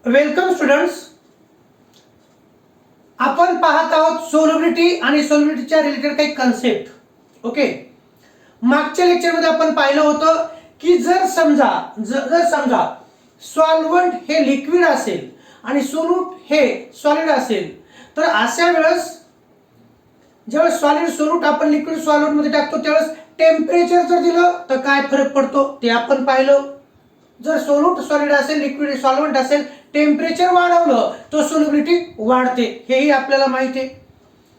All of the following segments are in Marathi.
Welcome students. आपण पाहत आहोत सोल्युबिलिटी आणि सोल्युबिलिटीच्या रिलेटेड काही कन्सेप्ट. ओके, मागच्या लेक्चरमध्ये आपण पाहिलं होतं की जर समजा सॉल्व्हंट हे लिक्विड असेल आणि सोल्यूट हे सॉलिड असेल तर अशा वेळेस जेव्हा सॉलिड सोल्यूट आपण लिक्विड सॉल्व्हंट मध्ये टाकतो त्यावेळेस टेम्परेचर जर दिलं तर काय फरक पडतो ते आपण पाहिलं. जर सोल्यूट सॉलिड असेल, लिक्विड सॉल्व्हंट असेल, टेम्परेचर वाढवलं तर सोल्युबिलिटी वाढते, हेही आपल्याला माहिती आहे.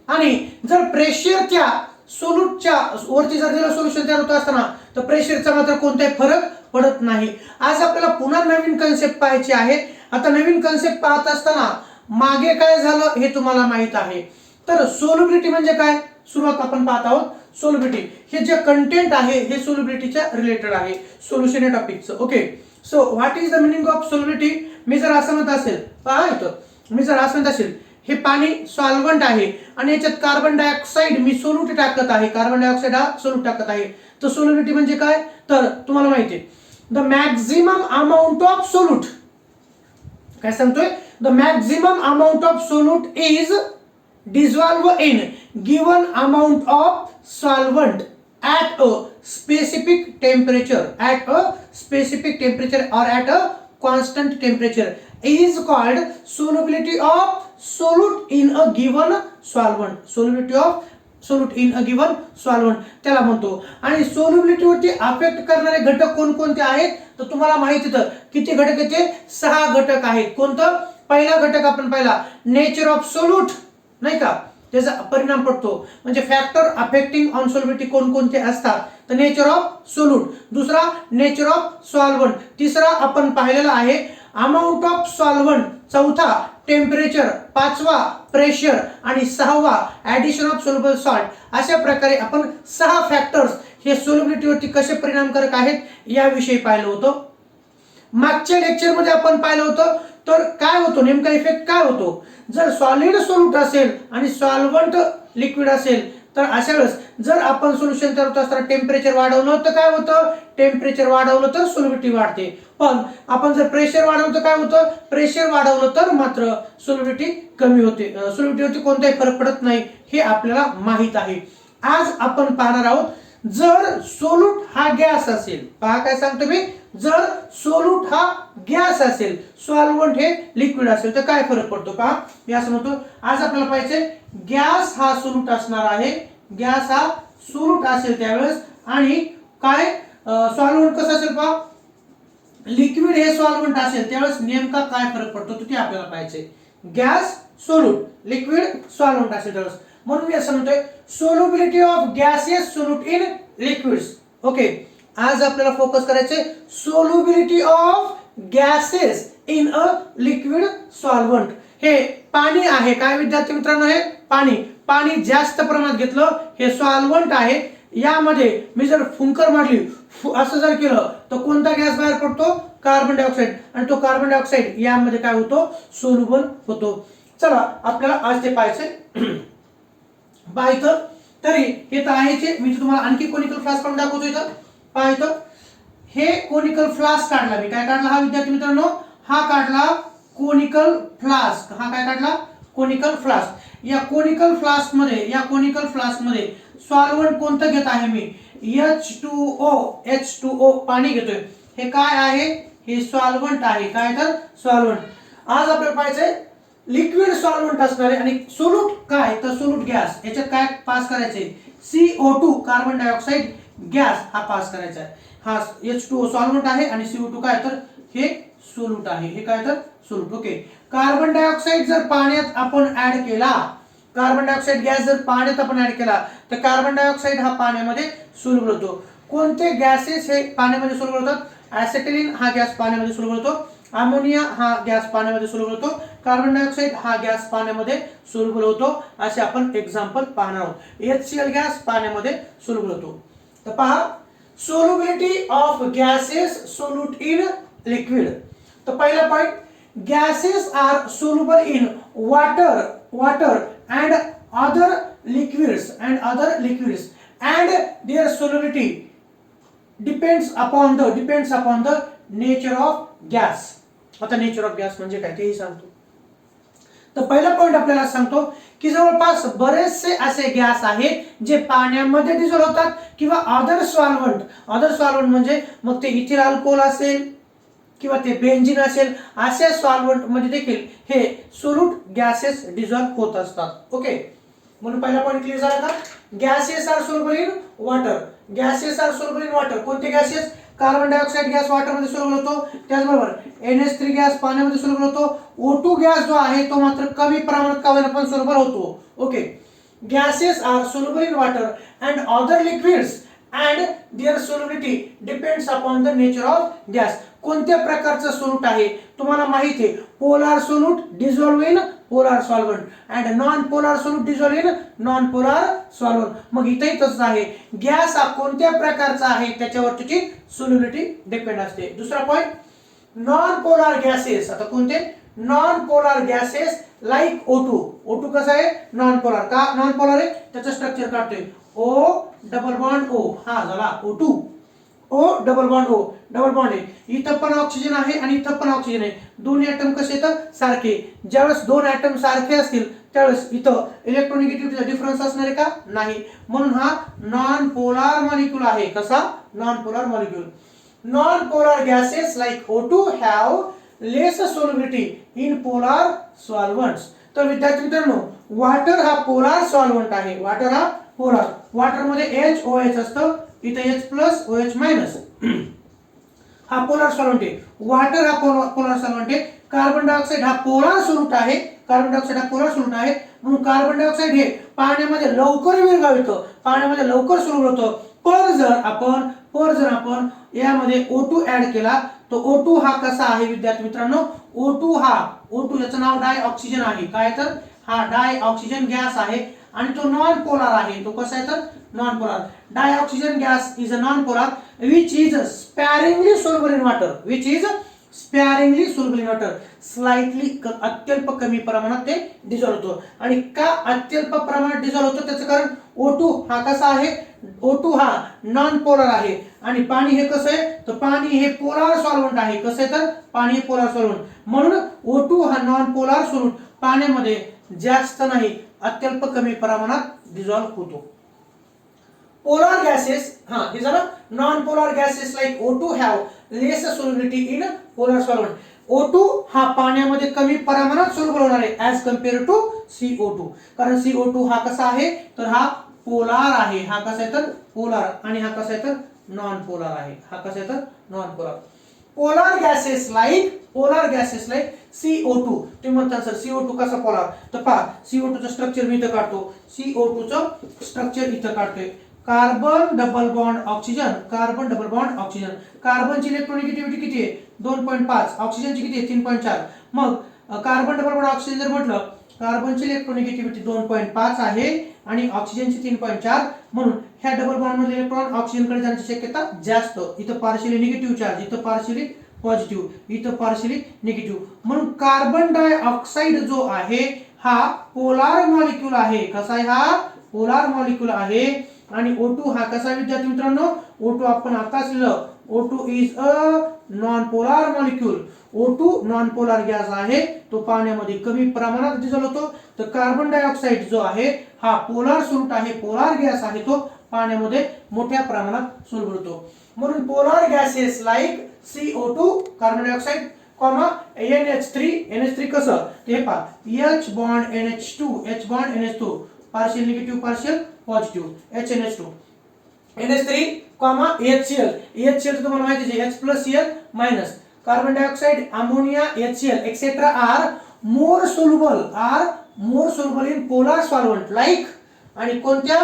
आणि जर प्रेशरच्या सोल्यूटच्या वरती जर दिलं सोल्युशन तयार होत असताना तर प्रेशरचा मात्र कोणताही फरक पडत नाही. आज आपल्याला पुन्हा नवीन कन्सेप्ट पाहायची आहे. आता नवीन कन्सेप्ट पाहत असताना मागे काय झालं हे तुम्हाला माहित आहे. तर सोल्युबिलिटी म्हणजे काय, सुरुवात आपण पाहत आहोत. सोल्युबिलिटी हे जे कंटेंट आहे हे सोल्युबिलिटीच्या रिलेटेड आहे, सोल्युशन या टॉपिकचं. Okay, so what is the meaning of solubility. मी जर असं म्हणत असेल, पहा इथं, मी जर असं म्हणत असेल हे पाणी सॉल्व्हंट आहे आणि याच्यात कार्बन डायऑक्साइड मी सोल्यूट टाकत आहे, कार्बन डायऑक्साइड हा सोल्यूट टाकत आहे, तर सोल्युबिलिटी म्हणजे काय, तर तुम्हाला माहिती आहे the maximum amount of solute. काय सांगतोय, the maximum amount of solute is dissolve in given amount of solvent at a specific temperature, or at a constant temperature is called solubility of solute in a given solvent. Solubility of solute in a given solvent त्याला म्हणतो. आणि सोल्युबिलिटी वरती अफेक्ट करणारे घटक कोणकोणते आहेत तर तुम्हाला माहिती आहे किती घटक आहेत, 6 घटक आहेत. कोणतं, पहिला घटक आपण पाहिला नेचर ऑफ सोल्यूट, नाही का, त्याचा परिणाम पडतो. म्हणजे फॅक्टर अफेक्टिंग ऑन सोल्युबिलिटी कोणकोणते असतात तर नेचर ऑफ सोल्यूट, दुसरा नेचर ऑफ सॉल्व्हंट, तिसरा आपण पाहिलेला आहे अमाऊंट ऑफ सॉल्व्हंट, चौथा टेम्परेचर, पाचवा प्रेशर आणि सहावा ऍडिशन ऑफ सोल्युबल सॉल्ट. अशा प्रकारे आपण 6 फॅक्टर्स हे सोल्युबिलिटीवरती कसे परिणामकारक आहेत याविषयी पाहिलं होतं. मागच्या लेक्चरमध्ये आपण पाहिलं होतं तर काय होतो नेमका इफेक्ट काय होतो, जर सॉलिड सोल्यूट असेल आणि सॉल्व्हंट लिक्विड असेल तर अशा वेळेस जर आपण सोल्युशन तयार होत असताना टेम्परेचर वाढवलं तर काय होतं, टेम्परेचर वाढवलं तर सोल्युबिलिटी वाढते. पण आपण जर प्रेशर वाढवलं तर काय होतं, प्रेशर वाढवलं तर मात्र सोल्युबिलिटी कमी होते, सोल्युबिलिटीवरती कोणताही फरक पडत नाही, हे आपल्याला माहित आहे. आज आपण पाहणार आहोत जर सोल्यूट हा गॅस असेल, पहा काय सांगतो मी, जर सोल्यूट हा गॅस असेल, सॉल्व्हंट हे लिक्विड असेल तर काय फरक पडतो. पहा मी असं म्हणतो, आज आपल्याला पाहिजे गॅस हा सोल्यूट असणार आहे, गॅस हा सोल्यूट असेल त्यावेळेस, आणि काय सॉल्व्हंट कसं असेल, पहा लिक्विड हे सॉल्व्हंट असेल त्यावेळेस नेमका काय फरक पडतो ते आपल्याला पाहिजे. गॅस सोल्यूट, लिक्विड सॉल्व्हंट असेल त्यावेळेस. म्हणून मी असं म्हणतोय solubility of gases solute in liquids. Okay, आज आपल्याला फोकस करायचे solubility of gases in a liquid solvent. हे पाणी आहे, काय विद्यार्थी मित्रांनो, हे पाणी, पाणी जास्त प्रमाणात घेतलं हे सॉल्व्हंट आहे. यामध्ये मी जर फुंकर मारली, असं जर केलं तर कोणता गॅस बाहेर पडतो, कार्बन डायऑक्साइड, आणि तो कार्बन डायऑक्साइड यामध्ये काय होतो, सोल्युबल होतो. चला आपल्याला आज ते पाहायचंय. पाहायचं तरी हे तर आहेच, मी तुम्हाला आणखी कोनिकल फ्लास्क काढून दाखवतो. इथं पाहायचं, हे कोनिकल फ्लास्क काढला मी, काय काढला हा विद्यार्थी मित्रांनो, हा काढला कोनिकल फ्लास्क, हा काय काढला कोनिकल फ्लास्क. या कोनिकल फ्लास्क मध्ये सॉल्व्हंट कोणतं घेत आहे मी, H2O पाणी घेतोय. हे काय आहे, हे सॉल्व्हंट आहे, काय तर सॉल्व्हंट. आज आपल्याला पाहायचंय लिक्विड सॉल्व्हंट असणारे आणि सोल्यूट काय तर सोल्यूट गॅस, याच्यात काय पास करायचे, CO2 कार्बन डायऑक्साइड गॅस हा पास करायचा आहे. हा H2O सॉल्व्हंट आहे आणि CO2 काय तर हे सोल्यूट आहे, हे काय तर सोल्यूट. ओके, कार्बन डायऑक्साइड जर पाण्यात आपण ऍड केला, कार्बन डायऑक्साइड गॅस जर पाण्यात आपण ऍड केला तर कार्बन डायऑक्साइड हा पाण्यामध्ये सोल्युबल होतो. कोणते गॅसेस हे पाण्यामध्ये सोल्युबल होतात, ऍसिटिलीन हा गॅस पाण्यामध्ये सोल्युबल होतो, अमोनिया हा गॅस पाण्यामध्ये सोल्युबल होतो, कार्बन डायऑक्साइड हा गॅस पाण्यामध्ये सोल्युबल होतो. असे आपण एक्झाम्पल पाहणार आहोत. HCl गॅस पाण्यामध्ये सोल्युबल होतो. तर पहा solubility of gases solute in liquid. तर पहिला point, gases are soluble in water and other liquids and their solubility depends upon the nature of gas. आता नेचर ऑफ गॅस म्हणजे काय तेही सांगतो. तर पहिला पॉइंट आपल्याला सांगतो की जवळपास बरेचसे असे गॅस आहेत जे पाण्यामध्ये डिझॉल्व होतात किंवा अदर सॉल्व्हंट म्हणजे मग ते इथिल अल्कोहोल असेल किंवा ते बेंझिन असेल, अशा सॉल्व्हंट मध्ये देखील हे सोल्यूट गॅसेस डिझॉल्व होत असतात. ओके, म्हणून पहिला पॉइंट क्लिअर झाला का? Gases are soluble in water. Gases are soluble in water. कोणते गॅसेस? कार्बन डायऑक्साइड गॅस वॉटरमध्ये सोल्युबल होतो, त्याचबरोबर NH3 गॅस पाण्यामध्ये सोल्युबल होतो. O2 गॅस जो आहे तो मात्र कमी प्रमाणात का होईना पण सोल्युबल होतो. Okay, gases are soluble in water and other liquids and their solubility depends upon the nature of gas. कोणत्या प्रकारचं सोल्यूट आहे तुम्हाला माहिती आहे. Polar solute dissolve in polar solvent and non polar solute dissolve in non polar solvent. मग इथेही तसंच आहे, गॅस हा कोणत्या प्रकारचा आहे त्याच्यावर त्याची सोल्युबिलिटी डिपेंड असते. दुसरा पॉइंट, नॉन पोलार गॅसेस. आता कोणते? Non polar gases like O2. O2 कसा आहे? Non polar. का नॉन पोलार आहे? त्याचं स्ट्रक्चर काढतोय O डबल बॉन्ड O. हा झाला O2. O double bond O, double bond आहे. इथं पण ऑक्सिजन आहे आणि इथं पण ऑक्सिजन आहे. दोन्ही ऍटम कसे येतात? सारखे. ज्यावेळेस दोन ऍटम सारखे असतील त्यावेळेस इथं इलेक्ट्रोनिगेटिव्हिटीचा डिफरन्स असणार आहे का? नाही. म्हणून हा नॉन पोलार मॉलिक्यूल आहे. कसा? Non polar molecule. Non polar gases like O2 have less solubility in polar solvents. तर विद्यार्थी मित्रांनो, वॉटर हा पोलार सॉल्व्हंट आहे. वॉटर हा पोलार. वॉटर मध्ये HOH असतं, इथे H प्लस OH मायनस. हा पोलार सॉल्व्हंट आहे. वॉटर हा पोलार सॉल्व्हंट आहे. कार्बन डायऑक्साइड हा पोलार सोल्यूट आहे. कार्बन डायऑक्साइड हा पोलार सोल्यूट आहे. म्हणून कार्बन डायऑक्साइड हे पाण्यामध्ये लवकर विरघळतं, पाण्यामध्ये लवकर सोल्युबल होतं. पण जर आपण यामध्ये O2 ऍड केला तर O2 हा कसा आहे विद्यार्थी मित्रांनो? O2 याचं नाव डाय ऑक्सिजन आहे. काय तर हा डाय ऑक्सिजन गॅस आहे आणि तो नॉन पोलार आहे. तो कसा आहे तर non polar. Dioxygen gas is a non polar which is sparingly soluble in water. Slightly अत्यल्प कमी प्रमाणात ते डिझॉल्व होतो. आणि का अत्यल्प प्रमाणात डिझॉल्व होतो त्याचं कारण O2 हा कसा आहे? O2 हा नॉन पोलार आहे आणि पाणी हे कसं आहे? तर पाणी हे पोलार सॉल्व्हंट आहे. कसं आहे तर पाणी हे पोलार सॉल्व्हंट. म्हणून O2 हा नॉन पोलार सोल्यूट पाण्यामध्ये जास्त नाही, अत्यल्प कमी प्रमाणात डिझॉल्व होतो. पोलार गॅसेस, हे झालं. Non polar gases like O2 have less solubility in polar solvent. O2 हा पाण्यामध्ये कमी प्रमाणात सोल्युबल होणार आहे ऍज कम्पेअर टू CO2. कारण CO2 हा कसा आहे तर हा पोलार आहे. हा कसा आहे तर पोलार आणि हा कसा आहे तर नॉन पोलार आहे. हा कसा आहे तर non polar. Polar gases like CO2. तुम्ही म्हणता सर CO2 कसा पोलार? तर पहा, CO2 चं स्ट्रक्चर मी इथं काढतो. CO2 चं स्ट्रक्चर इथं काढतोय. Carbon double bond oxygen, carbon double bond oxygen. कार्बनची इलेक्ट्रोनिगेटिव्हिटी किती आहे? 2.5. ऑक्सिजनची किती आहे? 3.4. मग कार्बन डबल बॉन्ड ऑक्सिजन जर म्हटलं, कार्बनची इलेक्ट्रोनिगेटिव्हिटी 2.5 आहे आणि ऑक्सिजनची 3.4. म्हणून ह्या डबल बॉन्ड मध्ये इलेक्ट्रॉन ऑक्सिजन कडे जाण्याची शक्यता जास्त. इथं पार्शियली निगेटिव्ह चार्ज, इथं पार्शियली पॉझिटिव्ह, इथं पार्शियली निगेटिव्ह. म्हणून कार्बन डायऑक्साइड जो आहे हा पोलार मॉलिक्यूल आहे. कसा आहे? हा पोलार मॉलिक्यूल आहे. आणि O2 हा कसा विद्यार्थी मित्रांनो? O2 आपण आताच लिहिलं. O2 is a non polar molecule. O2 non polar gas आहे. तो पाण्यामध्ये कमी प्रमाणात डिझॉल्व होतो. तर कार्बन डायऑक्साइड जो आहे हा पोलार सोल्यूट आहे, पोलार गॅस आहे. तो पाण्यामध्ये मोठ्या प्रमाणात सोल्युबल होतो. म्हणून polar gases like CO2 carbon dioxide NH3 कसं ते पहा. H bond NH2 partial negative partial positive HNH2. NH3 HCl तुम्हाला माहिती आहे H plus Cl minus. Carbon dioxide ammonia HCl etcetera are more soluble in polar solvent like. आणि कोणत्या?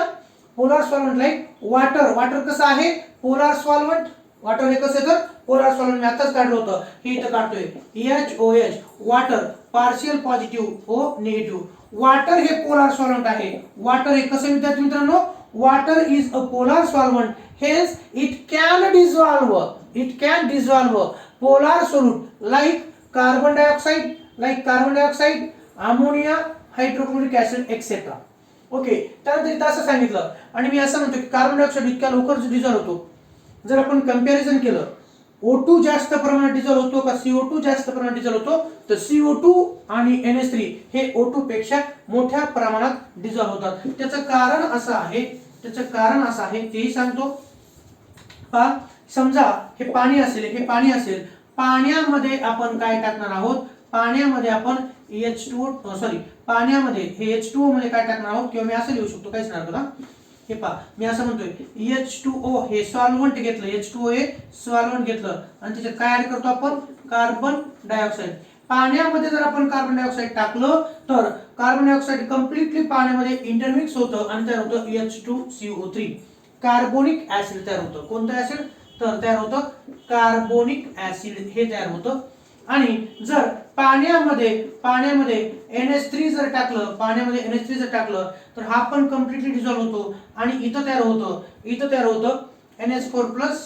पोलार सॉल्व्हंट लाईक वॉटर कसं आहे? Polar solvent. वॉटर हे कसं तर पोलार सॉल्व्हंट. मी आताच काढलं होतं, हे इथं काढतोय. HOH water partial positive O negative. Water हे पोलार सॉल्व्हंट आहे. वॉटर हे कसं विद्यार्थी मित्रांनो? Water is a polar solvent, hence it can dissolve polar solute like carbon dioxide ammonia hydrochloric acid etcetera. Okay, त्यानंतर इथं असं सांगितलं आणि मी असं म्हणतो की कार्बन डायऑक्साइड इतक्या लवकर डिझॉल्व होतो. जर आपण कंपॅरिझन केलं O2 जास्त प्रमाणात डिझॉल्व होतो का CO2 जास्त प्रमाणात डिझॉल्व होतो? तर CO2 आणि NH3 हे O2 पेक्षा मोठ्या प्रमाणात डिझॉल्व होतात. त्याचं कारण असं आहे तेही सांगतो. पहा, समजा हे पाणी असेल, पाण्यामध्ये आपण काय टाकणार आहोत? पाण्यामध्ये आपण पाण्यामध्ये हे H2O मध्ये काय टाकणार आहोत? किंवा मी असं लिहू शकतो, काहीच नाही बघा. हे पहा, मी असं म्हणतोय H2O हे सॉल्व्हंट घेतलं, H2O हे सॉल्व्हंट घेतलं आणि त्याच्यात काय ऍड करतो आपण? Carbon dioxide. पाण्यामध्ये जर आपण कार्बन डायऑक्साइड टाकलं तर कार्बन डायऑक्साइड कम्प्लिटली पाण्यामध्ये इंटरमिक्स होतं आणि तयार होतं H2CO3, कार्बोनिक ऍसिड तयार होतं. कोणतं ऍसिड? तर तयार होतं कार्बोनिक ऍसिड हे तयार होतं. आणि जर पाण्यामध्ये NH3 जर टाकलं तर हा पण कम्प्लिटली डिझॉल्व होतो आणि इथं तयार होतं NH4+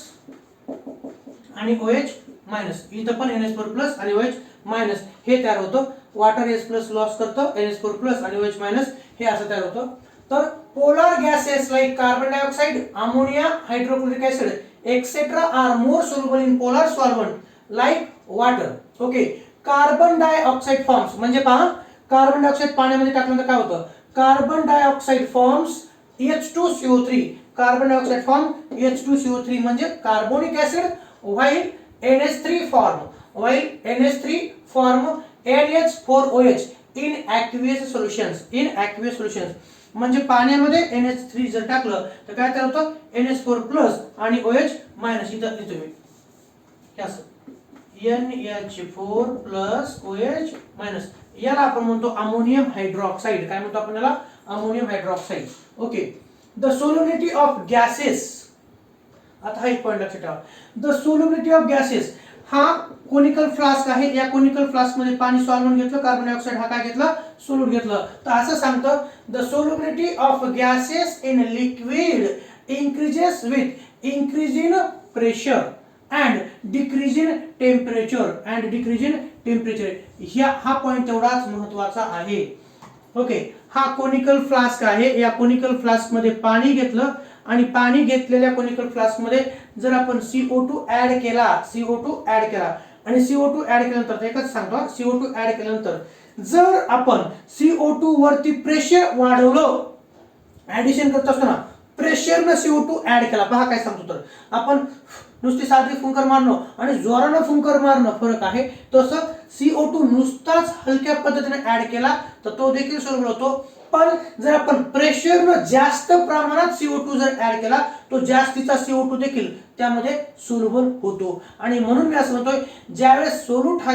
आणि OH मायनस. इथं पण NH4+ आणि OH मायनस हे तयार होतं. वॉटर H+ लॉस करतं, NH4+ आणि OH मायनस हे असं तयार होतं. तर polar gases like carbon dioxide, ammonia, hydrochloric acid etcetera are more soluble in polar solvent like water. Okay, carbon dioxide forms म्हणजे पहा, कार्बन डायऑक्साइड पाण्यामध्ये टाकल्यानंतर काय होतं? Carbon dioxide forms H2CO3. Carbon dioxide form H2CO3 म्हणजे carbonic acid, while NH3 form NH4OH in aqueous solutions. म्हणजे पाण्यामध्ये NH3 जर टाकलं तर काय तयार होतं? NH4+ आणि OH मायनस. इथं लिहितो मी हे असं NH4+ OH मायनस. याला आपण म्हणतो अमोनियम हायड्रॉक्साइड. काय म्हणतो आपण याला? Ammonium hydroxide. Okay, the solubility of gases. आता हा एक पॉइंट लक्षात ठेवा. द सोल्युबिलिटी ऑफ गॅसेस हा कोनिकल फ्लास्क आहे. या कोनिकल फ्लास्क मध्ये पाणी सॉल्व्हंट घेतलं, कार्बन डायऑक्साइड हा काय घेतला? सोल्यूट घेतलं. तर असं सांगतं, the solubility of gases in liquid increases with increase in pressure and decrease in temperature. हा पॉइंट तेवढाच महत्वाचा आहे. ओके, हा कोनिकल फ्लास्क आहे. या कोनिकल फ्लास्क मध्ये पाणी घेतलं आणि पाणी घेतलेल्या कोनिकल फ्लास्क मध्ये जर आपण CO2 ऍड केला आणि CO2 ऍड केल्यानंतर एकच सांगतो, CO2 ऍड केल्यानंतर जर आपण CO2 वरती प्रेशर वाढवलं, ऍडिशन करत असताना प्रेशरनं CO2 ऍड केला. पहा काय सांगतो, तर आपण नुसती साधी फुंकर मारणं आणि जोरानं फुंकर मारणं फरक आहे. तसं CO2 नुसताच हलक्या पद्धतीने ऍड केला तर तो देखील सोल्युबल होतो. पण जर आपण प्रेशरनं जास्त प्रमाणात CO2 जर ऍड केला तो जास्तीचा CO2 देखील त्यामध्ये सोल्युबल होतो. आणि म्हणून मी असं म्हणतोय, ज्यावेळेस सोल्यूट हा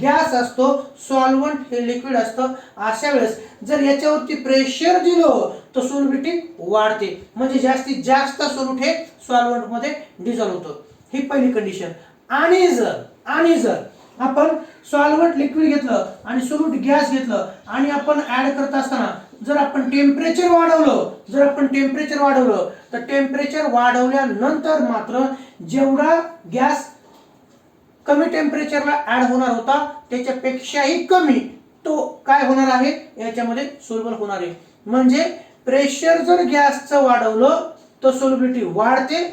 गॅस असतो, सॉल्व्हंट हे लिक्विड असतं, अशा वेळेस जर याच्यावरती प्रेशर दिलं तर सोल्युबिलिटी वाढते. म्हणजे जास्तीत जास्त सोल्यूट हे सॉल्व्हंट मध्ये डिझॉल्व होतं. ही पहिली कंडिशन. आणि जर आपण सॉल्व्हंट लिक्विड घेतलं आणि सोल्यूट गॅस घेतलं आणि आपण ऍड करत असताना जर आपण टेम्परेचर वाढवलं तर टेम्परेचर वाढवल्यानंतर मात्र जेवढा गॅस कमी टेम्परेचरला ऍड होणार होता त्याच्यापेक्षाही कमी तो काय होणार आहे? याच्यामध्ये सोल्युबल होणार आहे. म्हणजे प्रेशर जर गॅसचं वाढवलं तर सोल्युबिलिटी वाढते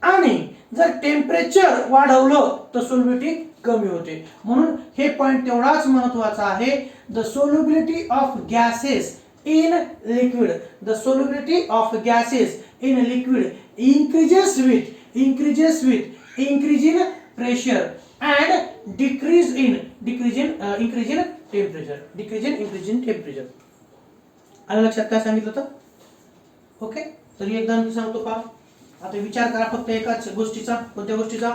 आणि जर टेम्परेचर वाढवलं तर सोल्युबिलिटी कमी होते. म्हणून हे पॉइंट तेवढाच महत्वाचा आहे. The solubility of gases in liquid increases with increase in pressure and decrease in temperature. आलं लक्षात काय सांगितलं तर? ओके, तर एकदा मी सांगतो पहा. आता विचार करा फक्त एकाच गोष्टीचा. कोणत्या गोष्टीचा?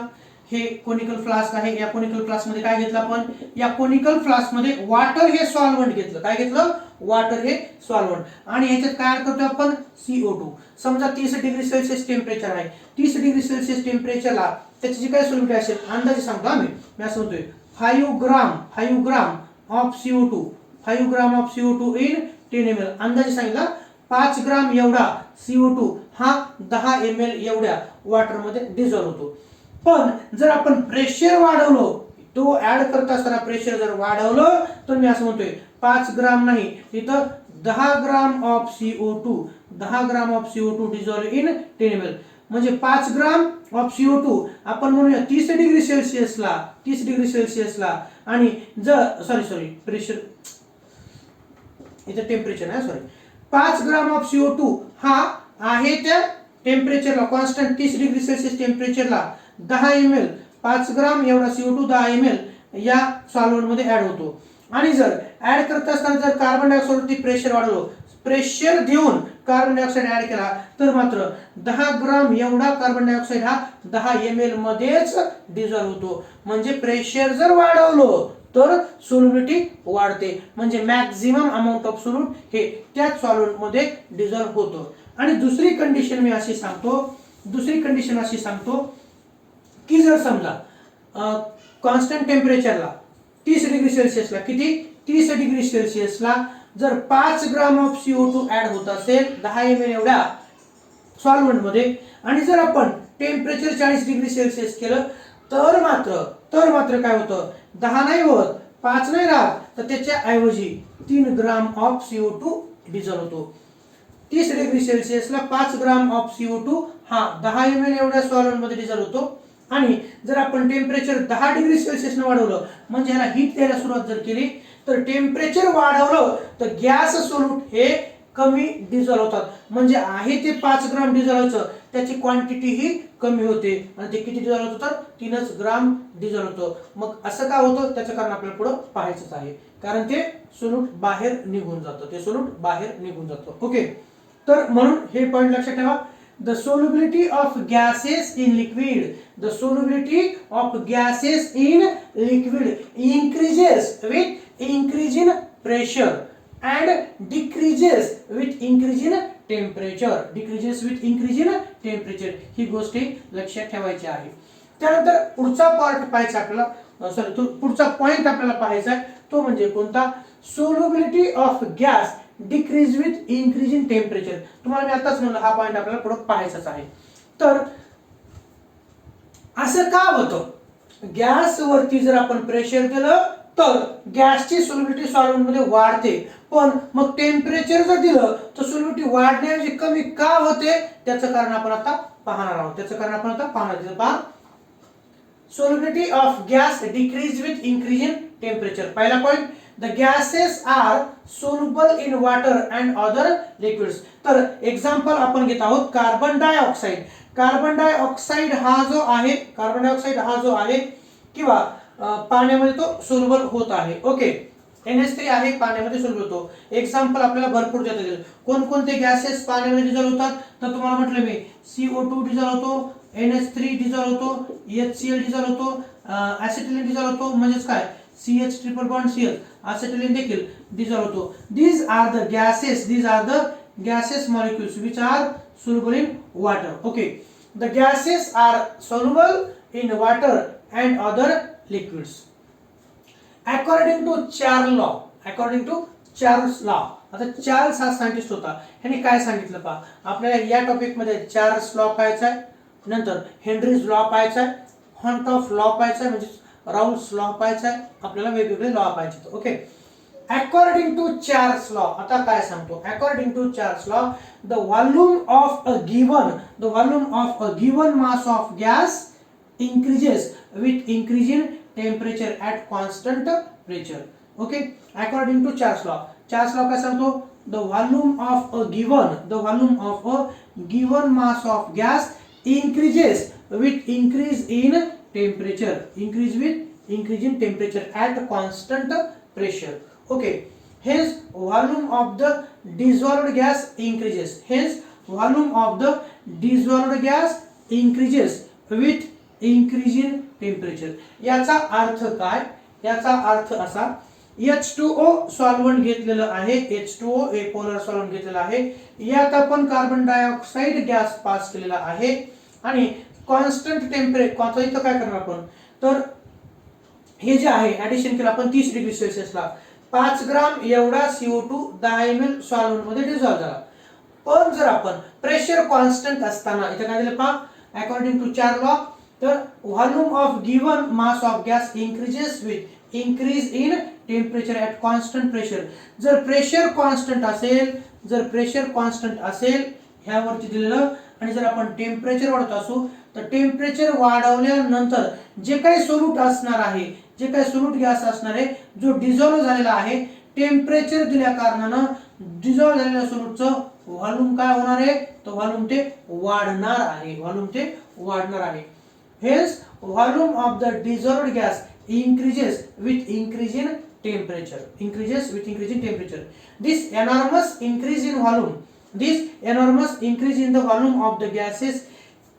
हे कोनिकल फ्लास्क आहे. या कोनिकल फ्लास्क मध्ये काय घेतलं आपण? या कोनिकल फ्लास्क मध्ये वॉटर हे सॉल्व्हंट घेतलं. काय घेतलं? वॉटर हे सॉल्व्हंट. आणि याच्यात काय करतो आपण? CO2. समजा 30 डिग्री सेल्सिअस टेम्परेचर आहे. 30 डिग्री सेल्सिअस टेम्परेचरला त्याची जी काय सोल्युबिलिटी असेल अंदाजे सांगतो मी असं म्हणतोय 5 gram of CO2 in 10 ml. अंदाजे सांगितलं 5 ग्राम एवढा CO2 हा 10 ml एवढ्या वॉटर मध्ये डिझॉल्व होतो. पण जर आपण प्रेशर वाढवलं, तो ऍड करत असताना प्रेशर जर वाढवलं तर मी असं म्हणतोय 5 ग्राम नाही, इथं 10 gram of CO2 dissolve in 10 ml. म्हणजे 5 ग्राम ऑफ CO2 आपण म्हणूया 30 डिग्री सेल्सिअसला 30 डिग्री सेल्सिअसला आणि जर सॉरी प्रेशर इथे टेम्परेचर आहे सॉरी 5 ग्राम ऑफ CO2 हा आहे त्या टेम्परेचरला कॉन्स्टंट 30 डिग्री सेल्सिअस टेम्परेचरला 10 ml 5 ग्राम एवढा CO2 10 ml या सॉल्व्हेंट मध्ये ऍड होतो आणि जर ऍड करत असताना जर कार्बन डायऑक्साइड वरती प्रेशर वाढवलं प्रेशर देऊन कार्बन डायऑक्साइड ऍड केला तर मात्र 10 ग्राम एवढा कार्बन डायऑक्साइड हा 10 ml मध्येच डिझॉल्व्ह होतो म्हणजे प्रेशर जर वाढवलं तर सोल्युबिलिटी वाढते म्हणजे मॅक्झिमम अमाउंट ऑफ सोल्यूट हे त्याच सॉल्व्हेंट मध्ये डिझॉल्व्ह होतो आणि दुसरी कंडिशन मी अशी सांगतो की जर समजा कॉन्स्टंट टेम्परेचरला 30 डिग्री सेल्सिअसला किती 30 डिग्री सेल्सिअसला जर 5 ग्राम ऑफ CO2 ऍड होत असेल 10 ml एवढ्या सॉल्व्हेंट मध्ये आणि जर आपण टेम्परेचर 40 डिग्री सेल्सिअस केलं तर मात्र काय होतं 10 नाही होत 5 नाही राहत तर त्याच्या ऐवजी 3 ग्राम ऑफ CO2 डिझॉल्व्ह होतो 30 डिग्री सेल्सिअसला 5 ग्राम ऑफ CO2 हा 10 ml एवढ्या सॉल्व्हेंट मध्ये डिझॉल्व्ह होतो आणि जर आपण टेम्परेचर 10 डिग्री सेल्सिअस ने वाढवलं म्हणजे ह्याला हीट द्यायला सुरुवात जर केली तर टेम्परेचर वाढवलं तर गॅस सोल्यूट हे कमी डिझॉल्व्ह होतात म्हणजे आहे ते 5 ग्राम डिझॉल्व्हचं त्याची क्वांटिटी ही कमी होते आणि ते किती डिझॉल्व्ह होतात 3 ग्राम डिझॉल्व्ह होतं मग असं का होतं त्याचं कारण आपल्याला पुढे पाहायचंच आहे कारण ते सोल्यूट बाहेर निघून जातं ओके तर म्हणून हे पॉइंट लक्षात ठेवा the solubility of gases in liquid increases with increase in pressure and decreases with increase in temperature ही गोष्ट लक्षात ठेवायची आहे त्यानंतर पुढचा पार्ट पाहायचा आपल्याला पुढचा पॉइंट आपल्याला पाहायचा आहे तो म्हणजे कोणता solubility of gas decrease with increase in temperature तुम्हाला मी आताच म्हणलं हा पॉइंट आपल्याला पुढे पाहायचाच आहे तर असं का होतं गॅस वरती जर आपण प्रेशर दिलं तर गॅसची सोल्युबिलिटी सॉल्व्हेंट मध्ये वाढते पण मग टेम्परेचर जर दिलं तर सोल्युबिलिटी वाढण्याऐवजी कमी का होते त्याचं कारण आपण आता पाहणार आहोत पहा solubility of gas decrease with increase in temperature पहिला point the gases are soluble in water and other liquids तर एक्झाम्पल आपण घेत आहोत कार्बन डायऑक्साइड हा जो आहे किंवा पाण्यामध्ये तो सोल्युबल होत आहे ओके NH3 आहे पाण्यामध्ये सोल्युबल होतो एक्झाम्पल आपल्याला भरपूर देता येईल कोणकोणते गॅसेस पाण्यामध्ये डिझॉल्व्ह होतात तर तुम्हाला म्हटलं मी CO2 डिझॉल्व्ह होतो NH3 डिझॉल्व्ह होतो HCl डिझॉल्व्ह होतो ऍसिटिलीन डिझॉल्व्ह होतो म्हणजेच काय CH triple bond CH acetylene देखील डिझॉल्व्ह होतो these are the gases molecules which are soluble in water okay the gases are soluble in water and other liquids according to Charles law आता चार्ल्स हा सायंटिस्ट होता ह्याने काय सांगितलं पहा आपल्याला या टॉपिक मध्ये चार्ल्स लॉ पाहायचा आहे नंतर हेनरीज लॉ पाहायचा आहे हॉन्टॉफ लॉ पाहायचा आहे म्हणजे राउल्स लॉ पाहायचा आहे आपल्याला वेगवेगळे लॉ पाहायचे okay according to Charles law आता काय सांगतो according to Charles law the volume of a given mass of gas increases with increase in temperature at constant pressure okay according to Charles law काय सांगतो the volume of a given mass of gas increases with increase in temperature at constant pressure okay hence volume of the dissolved gas increases with increase in temperature याचा अर्थ काय याचा अर्थ असा H2O सॉल्व्हेंट घेतलेलं आहे H2O हे पोलर सॉल्व्हेंट घेतलेलं आहे यात आपण कार्बन डायऑक्साइड गॅस पास केलेला आहे आणि कॉन्स्टंट टेम्परेचर इथं काय करणार आपण तर हे जे आहे ऍडिशन केलं आपण 30 डिग्री सेल्सिअसला 5 ग्राम एवढा CO2 10 ml सॉल्व्हेंट मध्ये डिझॉल्व्ह झाला पण जर आपण प्रेशर कॉन्स्टंट असताना इथे काय दिलं पहा अकॉर्डिंग टू चार्ल्स लॉ तर volume of given mass of gas increases with increase in temperature at constant pressure जर प्रेशर कॉन्स्टंट असेल ह्यावरती दिलेलं आणि जर आपण टेम्परेचर वाढवत असू तर टेम्परेचर वाढवल्यानंतर जे काही सोल्यूट असणार आहे, जे काही सोल्यूट गॅस असणार आहे, जो डिझॉल्व्ह झालेला आहे, टेम्परेचर दिल्या कारणानं डिझॉल्व्ह झालेल्या सोल्यूटचं व्हॉल्यूम काय होणार आहे, तो व्हॉल्यूम ते वाढणार आहे, व्हॉल्यूम ते वाढणार आहे. Hence volume of the dissolved gas increases with increase in temperature, increases with increase in temperature. This enormous increase in volume, this enormous increase in the volume of the gases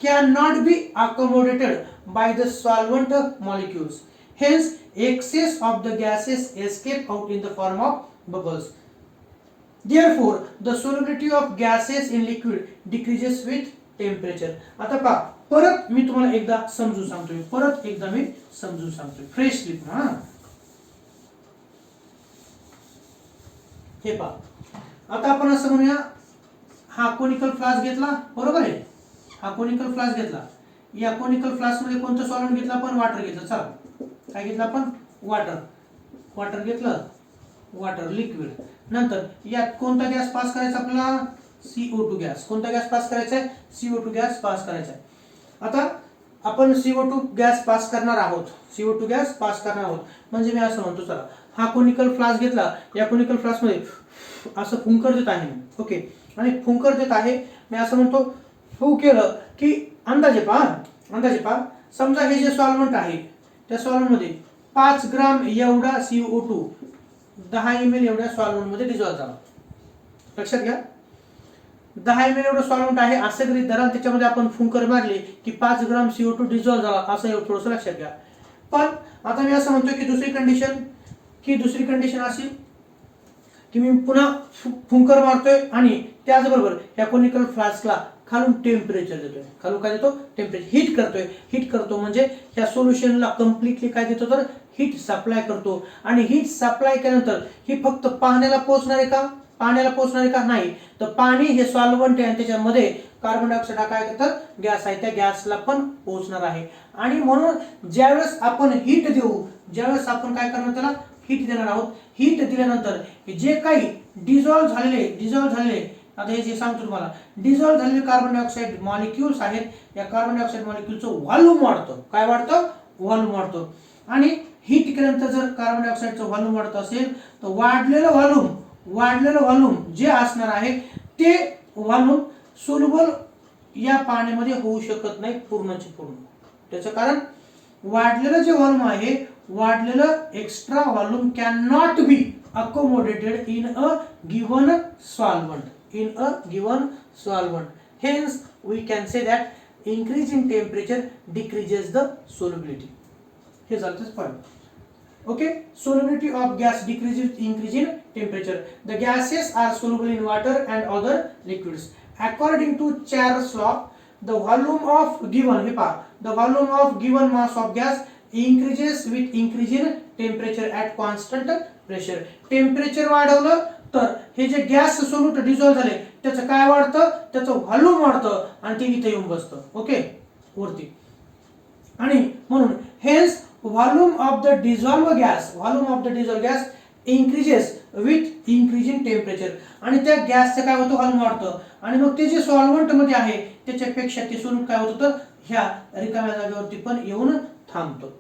cannot be accommodated by the solvent molecules. Hence excess of the gases escape out in the form of bubbles. Therefore the solubility of gases in liquid decreases with temperature. आता पहा, परत मी तुम्हाला एकदा समजून सांगतोय, परत एकदा मी समजून सांगतोय फ्रेशली. हे पहा, आता आपण असं म्हणूया, हा कोनिकल फ्लास्क घेतला, बरोबर आहे, हा कोनिकल फ्लास्क घेतला, या कोनिकल फ्लास्क मध्ये कोणतं सॉल्व्हेंट घेतलं आपण, वाटर घेतलं. चला काय घेतलं आपण, वाटर, वाटर घेतलं, वाटर लिक्विड. नंतर यात कोणता गॅस पास करायचा आपल्याला, CO2 गॅस. कोणता गॅस पास करायचा आहे, CO2 गॅस पास करायचा आहे. आता आपण CO2 गॅस पास करणार आहोत, CO2 गॅस पास करणार आहोत, म्हणजे मी असं म्हणतो, चला हा कोनिकल फ्लास्क घेतला, या कोनिकल फ्लास्क मध्ये असं फुंकर देत आहे, ओके, आणि फुंकर देत आहे, मी असं म्हणतो फू केलं की अंदाजे पहा, समजा हे जे सॉल्व्हेंट आहे, त्या सॉल्व्हेंट मध्ये 5 ग्राम एवढा CO2 10 ml एवढ्या सॉल्व्हेंट मध्ये डिझॉल्व्ह झाला. लक्षात घ्या, 10 ml एवढं सॉल्व्हेंट आहे असं गृहीत धरा, त्याच्यामध्ये आपण फुंकर मारले की 5 ग्राम CO2 डिझॉल्व्ह झाला, असं थोडंसं लक्षात घ्या. पण आता मी असं म्हणतो की दुसरी कंडिशन अशी की मी पुन्हा फुंकर मारतोय आणि त्याचबरोबर या कोनिकल फ्लास्कला खालून टेम्परेचर देतोय, खालून काय देतो, टेम्परेचर, हीट करतो, म्हणजे या सोल्युशनला कम्प्लिटली काय देतो, तर हीट सप्लाय करतो. आणि हीट सप्लाय केल्यानंतर ही फक्त पाण्याला पोहोचणार आहे का, पाण्याला पोहोचणार आहे का, नाही, तर पाणी हे सॉल्व्हेंट आहे आणि त्याच्यामध्ये कार्बन डायऑक्साईड हा काय करतात, गॅस आहे, त्या गॅसला पण पोहोचणार आहे. आणि म्हणून ज्यावेळेस आपण हीट देऊ, ज्यावेळेस आपण काय करणार, त्याला हीट देणार आहोत, हीट दिल्यानंतर जे काही डिझॉल्व्ह झालेले आता हे जे सांगतो तुम्हाला, डिझॉल्व्ह झालेले कार्बन डायऑक्साईड मॉलिक्युल्स आहेत, या कार्बन डायऑक्साईड मॉलिक्युलचं व्हॉल्यूम वाढतं. काय वाढतं, व्हॉल्यूम वाढतं. आणि हीट केल्यानंतर जर कार्बन डायऑक्साईडचं व्हॉल्यूम वाढत असेल तर वाढलेलं व्हॉल्यूम जे असणार आहे ते व्हॉल्यूम सोल्युबल या पाण्यामध्ये होऊ शकत नाही पूर्णचे पूर्ण. त्याचं कारण वाढलेलं जे व्हॉल्यूम आहे, वाढलेलं extra volume can not be accommodated in a given solvent. Hence we can say that increase in temperature decreases the solubility. Here's the point. Okay, solubility of gas decreases with increase in temperature. The gases are soluble in water and other liquids. According to Charles law, the volume of given mass of gas increases with increase in temperature at constant pressure. Temperature वाढवलं तर हे जे गॅस सोल्यूट डिझॉल्व्ह झाले त्याचं काय वाढतं, त्याचं व्हॉल्यूम वाढतं आणि ते इथे येऊन बसतं, ओके, वरती. आणि म्हणून hence volume of the dissolve gas increases with increase in temperature. आणि त्या गॅसचं काय होतं, व्हॉल्यूम वाढतं आणि मग ते जे सॉल्व्हेंट मध्ये आहे त्याच्यापेक्षा ते सोल्यूट काय होतं, तर ह्या रिकाम्या जागेवरती पण येऊन थांबतो.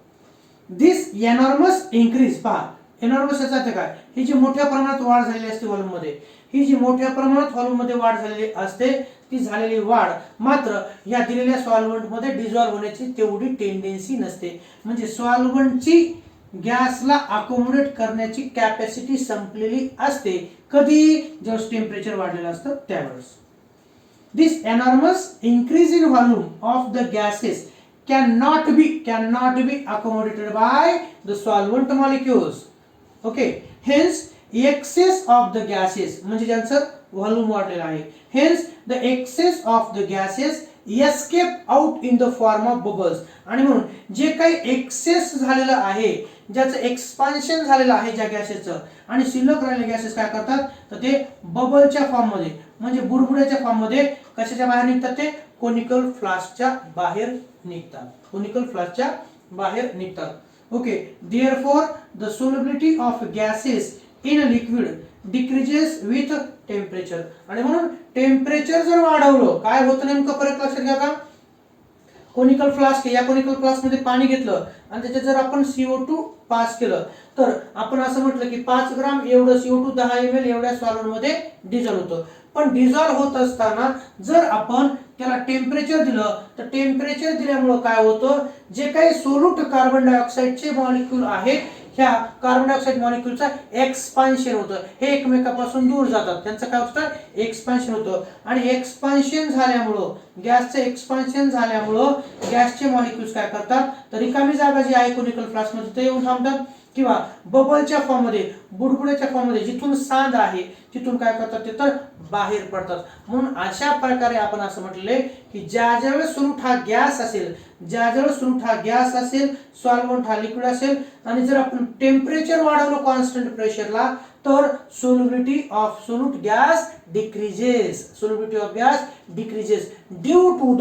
दिस एनॉर्मस इन्क्रीज, पहा एनॉर्मस याचा अर्थ काय, ही जी मोठ्या प्रमाणात वाढ झालेली असते व्हॉल्यूम मध्ये, ही जी मोठ्या प्रमाणात व्हॉल्यूम मध्ये वाढ झालेली असते, ती झालेली वाढ मात्र या दिलेल्या सॉल्व्हेंट मध्ये डिझॉल्व्ह होण्याची तेवढी टेंडेन्सी नसते. म्हणजे सॉल्व्हेंटची गॅसला अकोमोडेट करण्याची कॅपॅसिटी संपलेली असते. कधी, जेव्हा टेम्परेचर वाढलेलं असतं त्यावेळेस. This enormous increase in volume of the gases cannot be accommodated by the solvent molecules. Okay, hence excess of the gases, म्हणजे ज्यांचं व्हॉल्यूम वाढलेलं आहे, hence the excess of the gases escape out in the form of bubbles. आणि म्हणून जे काही एक्सेस झालेलं आहे, ज्याचं एक्सपान्शन झालेलं आहे ज्या गॅसेसचं, आणि शिल्लक राहिलेले गॅसेस काय करतात, तर ते बबलच्या फॉर्म मध्ये, म्हणजे बुडबुड्याच्या फॉर्म मध्ये कशाच्या बाहेर निघतात, ते कोनिकल फ्लास्कच्या बाहेर निघतात. Okay, therefore the solubility of gases in liquid decreases with temperature. आणि म्हणून टेम्परेचर जर वाढवलं काय होतं नेमकं परत लक्षात घ्या का. कोनिकल फ्लास्क, या कोनिकल फ्लास्क मध्ये पाणी घेतलं आणि त्याच्यात जर आपण CO2 पास केलं तर आपण असं म्हटलं की 5 ग्राम एवढं CO2 10 ml एवढ्या सॉल्व्हंट मध्ये डिझॉल्व्ह होतं. पण डिझॉल्व्ह होत असताना जर आपण त्याला टेम्परेचर दिलं तर टेम्परेचर दिल्यामुळे काय होतं, जे काही सोल्यूट कार्बन डायऑक्साईडचे मॉलिक्यूल आहेत ह्या कार्बन डायऑक्साईड मॉलिक्यूलचा एक्सपान्शन होतं. हे एकमेकापासून दूर जातात, त्यांचं काय होतं एक्सपान्शन होतं. आणि एक्सपान्शन झाल्यामुळं गॅसचं एक्सपान्शन झाल्यामुळं गॅसचे मॉलिक्यूल्स काय करतात तर रिकामी जागा जी आहे कोनिकल फ्लास्क मध्ये ते येऊन थांबतात किंवा बबलच्या फॉर्म मध्ये बुडबुड्याच्या फॉर्म मध्ये जिथून सांद आहे तिथून काय करतात ते तर बाहेर पडतात. म्हणून अशा प्रकारे आपण असं म्हटले की ज्या ज्यावेळेस सोल्यूट हा गॅस असेल, ज्या ज्यावेळेस सोल्यूट हा गॅस असेल, सॉल्व्हंट हा लिक्विड असेल आणि जर आपण टेम्परेचर वाढवलं कॉन्स्टंट प्रेशरला तर solubility of solute gas decreases. Solubility of gas decreases due to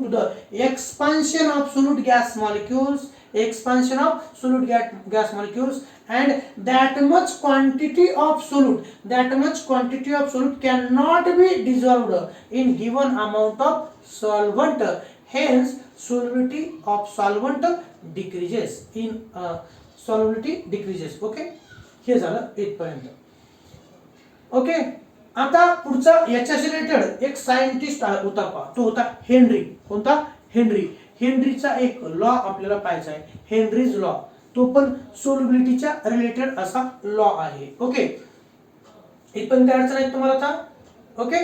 the expansion of solute gas molecules, expansion of solute gas molecules, and that much quantity of solute cannot be dissolved in given amount of solvent, hence solubility of solvent decreases in solubility decreases. Okay, हे झालं इथपर्यंत. ओके, आता पुढचा याच्याशी रिलेटेड एक सायंटिस्ट होता, तो होता हेनरी. कोणता? हेनरी. हेनरीचा एक लॉ आपल्याला पाहायचा आहे, हेनरीज लॉ. तो पण सोल्युबिलिटीच्या रिलेटेड असा लॉ आहे. ओके, इथं काय अडचण आहे तुम्हाला आता. Okay,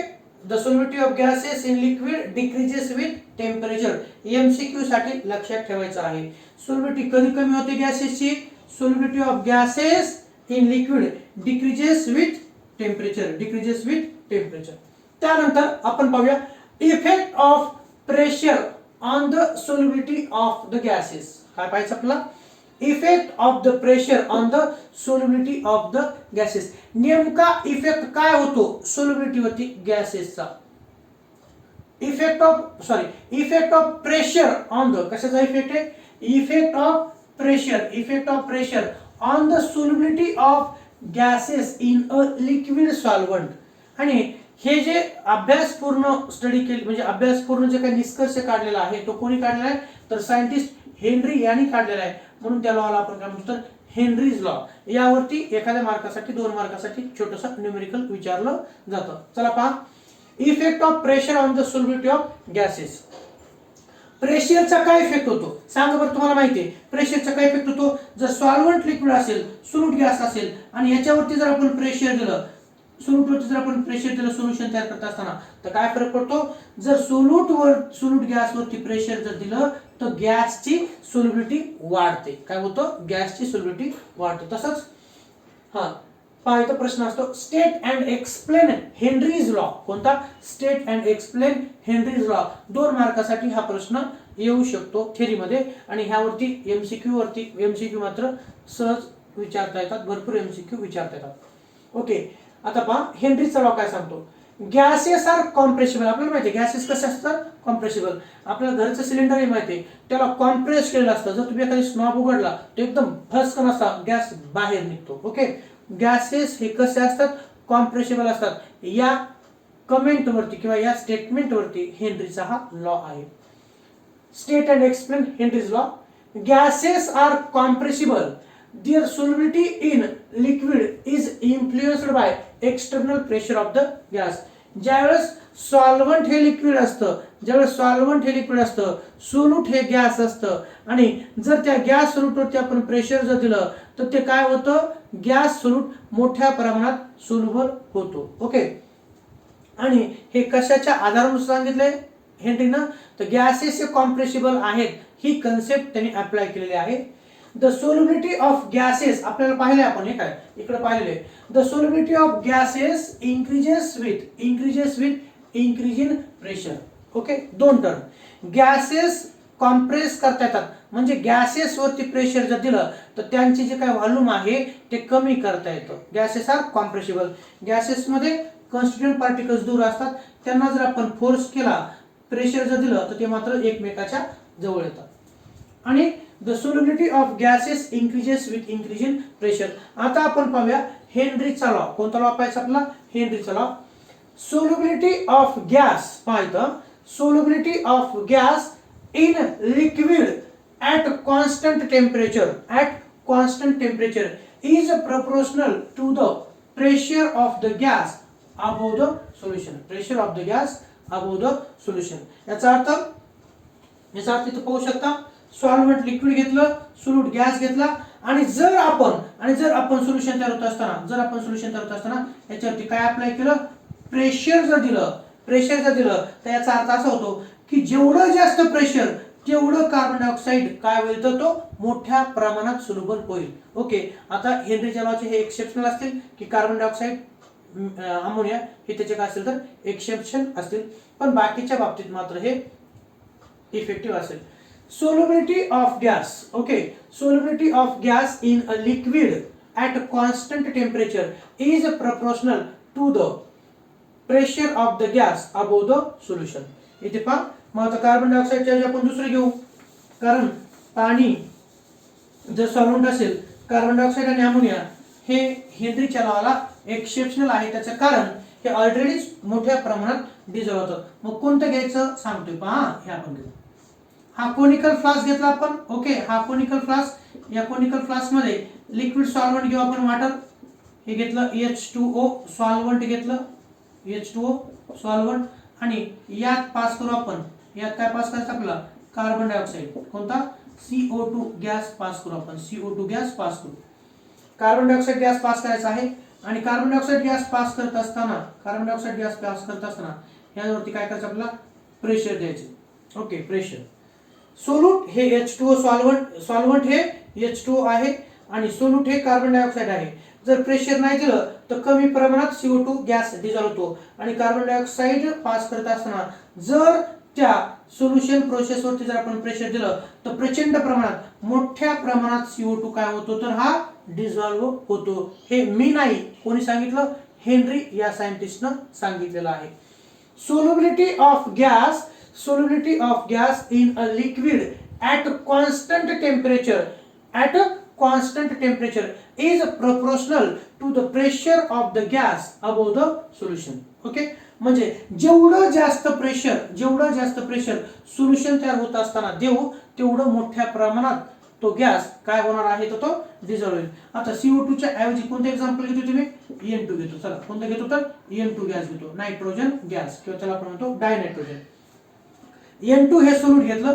the solubility of gases in liquid decreases with temperature. MCQ साठी लक्षात ठेवायचं आहे. सोल्युबिलिटी कधी कमी होते गॅसेसची? Solubility of gases in liquid decreases with temperature, decreases with temperature. त्यानंतर आपण पाहूया effect of pressure on the solubility of the gases. काय पाहायचं आपल्याला? Effect of the pressure on the solubility of the gases. नेमका इफेक्ट काय होतो सोल्युबिलिटी वरती गॅसेसचा? Effect of pressure on the, कशाचा इफेक्ट आहे? Effect of pressure on the solubility of gases in a liquid solvent. आणि हे जे अभ्यासपूर्ण स्टडी केली म्हणजे अभ्यासपूर्ण जे काही निष्कर्ष काढलेला आहे तो कोणी काढलेला आहे तर सायंटिस्ट हेनरी यांनी काढलेला आहे. म्हणून त्या लॉला आपण काय म्हणतो तर हेनरीज लॉ. यावरती एखाद्या मार्कासाठी 2 मार्कासाठी छोटस न्यूमेरिकल विचारलं जातं. चला पहा, effect of pressure on the solubility of gases. प्रेशरचा काय इफेक्ट होतो सांगा बरं. तुम्हाला माहिती आहे प्रेशरचा काय इफेक्ट होतो? जर सॉल्व्हंट लिक्विड असेल, सोल्यूट गॅस असेल आणि याच्यावरती जर आपण प्रेशर दिलं, सोल्यूटवरती जर आपण प्रेशर दिलं सोल्युशन तयार करत असताना तर काय फरक पडतो? जर सोल्यूट गॅसवरती प्रेशर जर दिलं तर गॅसची सोल्युबिलिटी वाढते. काय होतं? गॅसची सोल्युबिलिटी वाढते. तसंच पहा इथं प्रश्न असतो state and explain Henry's law. कोणता? State and explain Henry's law. 2 मार्कासाठी हा प्रश्न येऊ शकतो थेरीमध्ये. आणि ह्यावरती MCQ मात्र सहज विचारता येतात, भरपूर MCQ विचारता येतात. ओके, आता पहा हेनरीचा लॉ काय सांगतो. Gases are compressible. आपल्याला माहिती आहे गॅसेस कसे असतात? कॉम्प्रेसिबल. आपल्याला घरचं सिलेंडर हे माहिती आहे त्याला कॉम्प्रेस केलेलं असतं. जर तुम्ही एखादी स्नॉब उघडला तर एकदम फसकन असा गॅस बाहेर निघतो. ओके, गॅसेस हे कसे असतात? कॉम्प्रेसिबल असतात. या कमेंट वरती किंवा या स्टेटमेंट वरती हेनरीचा हा लॉ आहे. State and explain Henry's law. Gases are compressible. Their solubility in liquid is influenced by external pressure of the gas. ज्यावेळेस सॉल्व्हंट हे लिक्विड असतं, सोल्यूट हे गॅस असतं आणि जर त्या गॅस सोल्यूटवरती आपण प्रेशर जर दिलं तर ते काय होतं? गॅस सोल्यूट मोठ्या प्रमाणात सोल्युबल होतो. ओके, आणि हे कशाच्या आधारावर सांगितलंय हेनरीनं? तर गॅसेस हे कॉम्प्रेसिबल आहेत ही कन्सेप्ट त्यांनी अप्लाय केलेली आहे. द सोल्युबिलिटी ऑफ गॅसेस आपल्याला पाहिले आपण हे काय इकडे पाहिलेले. The solubility of gases increases with increase in pressure. Okay, 2 term. Gases compress करता येतात म्हणजे गॅसेस वरती प्रेशर जर दिलं तर त्यांचे जे काय व्हॉल्यूम आहे ते कमी करता येतं. Gases are compressible. गॅसेस मध्ये कॉन्स्टिट्यूएंट पार्टिकल्स दूर असतात, त्यांना जर आपण फोर्स केला, प्रेशर जर दिलं तर ते मात्र एकमेकाच्या जवळ येतात. आणि the solubility of gases increases with increase in pressure. आता आपण पाहूया हेनरीचा लॉ. कोणता लॉ पाहायचा आपला? हेनरीचा लॉ. सोल्युबिलिटी ऑफ गॅस पाहायचं. Solubility of gas in liquid at constant temperature is proportional to the pressure of the gas above the solution. Pressure of the gas above the solution. याचा अर्थ इथं पाहू शकता, सॉल्व्हेंट लिक्विड घेतलं, सोल्यूट गॅस घेतला, आणि जर आपण सोल्युशन तयार होत असताना याच्यावरती काय अप्लाय केलं? प्रेशर जर दिलं तर याचा अर्थ असा होतो की जेवढं जास्त प्रेशर तेवढं कार्बन डायऑक्साईड काय होईल, तर तो मोठ्या प्रमाणात सोल्युबल होईल. ओके, आता हेनरीच्या लॉचे हे एक्सेप्शनल असतील की कार्बन डायऑक्साईड, अमोनिया हे त्याचे काय असेल तर एक्सेप्शन असतील, पण बाकीच्या बाबतीत मात्र हे इफेक्टिव्ह असेल. Solubility of gas. Okay, solubility of gas in a liquid at constant temperature is proportional to the pressure of the gas above the solution. इथे पहा, मग आता कार्बन डायऑक्साईडच्या ऐवजी आपण दुसरं घेऊ, कारण पाणी जर सॉल्व्हेंट असेल, कार्बन डायऑक्साईड आणि अमोनिया हे हेनरीच्या लॉला एक्सेप्शनल आहे. त्याचं कारण हे ऑलरेडीच मोठ्या प्रमाणात डिझॉल्व्ह होतं. मग कोणतं घ्यायचं सांगतोय पहा, हे आपण घेऊ. हा कोनिकल फ्लास्क घेतला आपण. ओके, हा कोनिकल फ्लास्क, या कोनिकल फ्लास्क मध्ये लिक्विड सॉल्व्हेंट घेऊ आपण, वॉटर हे घेतलं, H2O सॉल्व्हेंट घेतलं, H2O सॉल्व्हेंट, आणि यात पास करू आपण, यात काय पास करायचं आपल्याला? Carbon dioxide. कोणता? CO2 गॅस पास करू आपण, CO2 गॅस पास करू. कार्बन डायऑक्साईड गॅस पास करायचा आहे, आणि कार्बन डायऑक्साईड गॅस पास करत असताना यावरती काय करायचं आपल्याला? प्रेशर द्यायचे. Okay, pressure. सोल्यूट हे H2O सॉल्व्हेंट हे H2O आहे, आणि सोल्यूट हे कार्बन डायऑक्साईड आहे. जर प्रेशर नाही दिलं तर कमी प्रमाणात CO2 गॅस डिझॉल्व्ह होतो, आणि कार्बन डायऑक्साईड पास करत असताना जर त्या सोल्युशन प्रोसेसवरती जर आपण प्रेशर दिलं तर प्रचंड प्रमाणात, मोठ्या प्रमाणात CO2 काय होतो, तर हा डिझॉल्व्ह होतो. हे मी नाही, कोणी सांगितलं? हेनरी या सायंटिस्टनं सांगितलेलं आहे. Solubility of gas in a liquid at constant temperature is proportional to the pressure of the gas above the solution. Okay, म्हणजे जेवढं जास्त प्रेशर सोल्युशन तयार होत असताना देऊ, तेवढं मोठ्या प्रमाणात तो गॅस काय होणार आहे, तर तो डिझॉल्व्ह होईल. आता CO2 च्या ऐवजी कोणतं एक्झाम्पल घेतो तुम्ही? N2 घेतो. चला, कोणतं घेतो तर N2 गॅस घेतो, नायट्रोजन गॅस, किंवा त्याला आपण म्हणतो डायनायट्रोजन. N2 हे सोल्यूट घेतलं.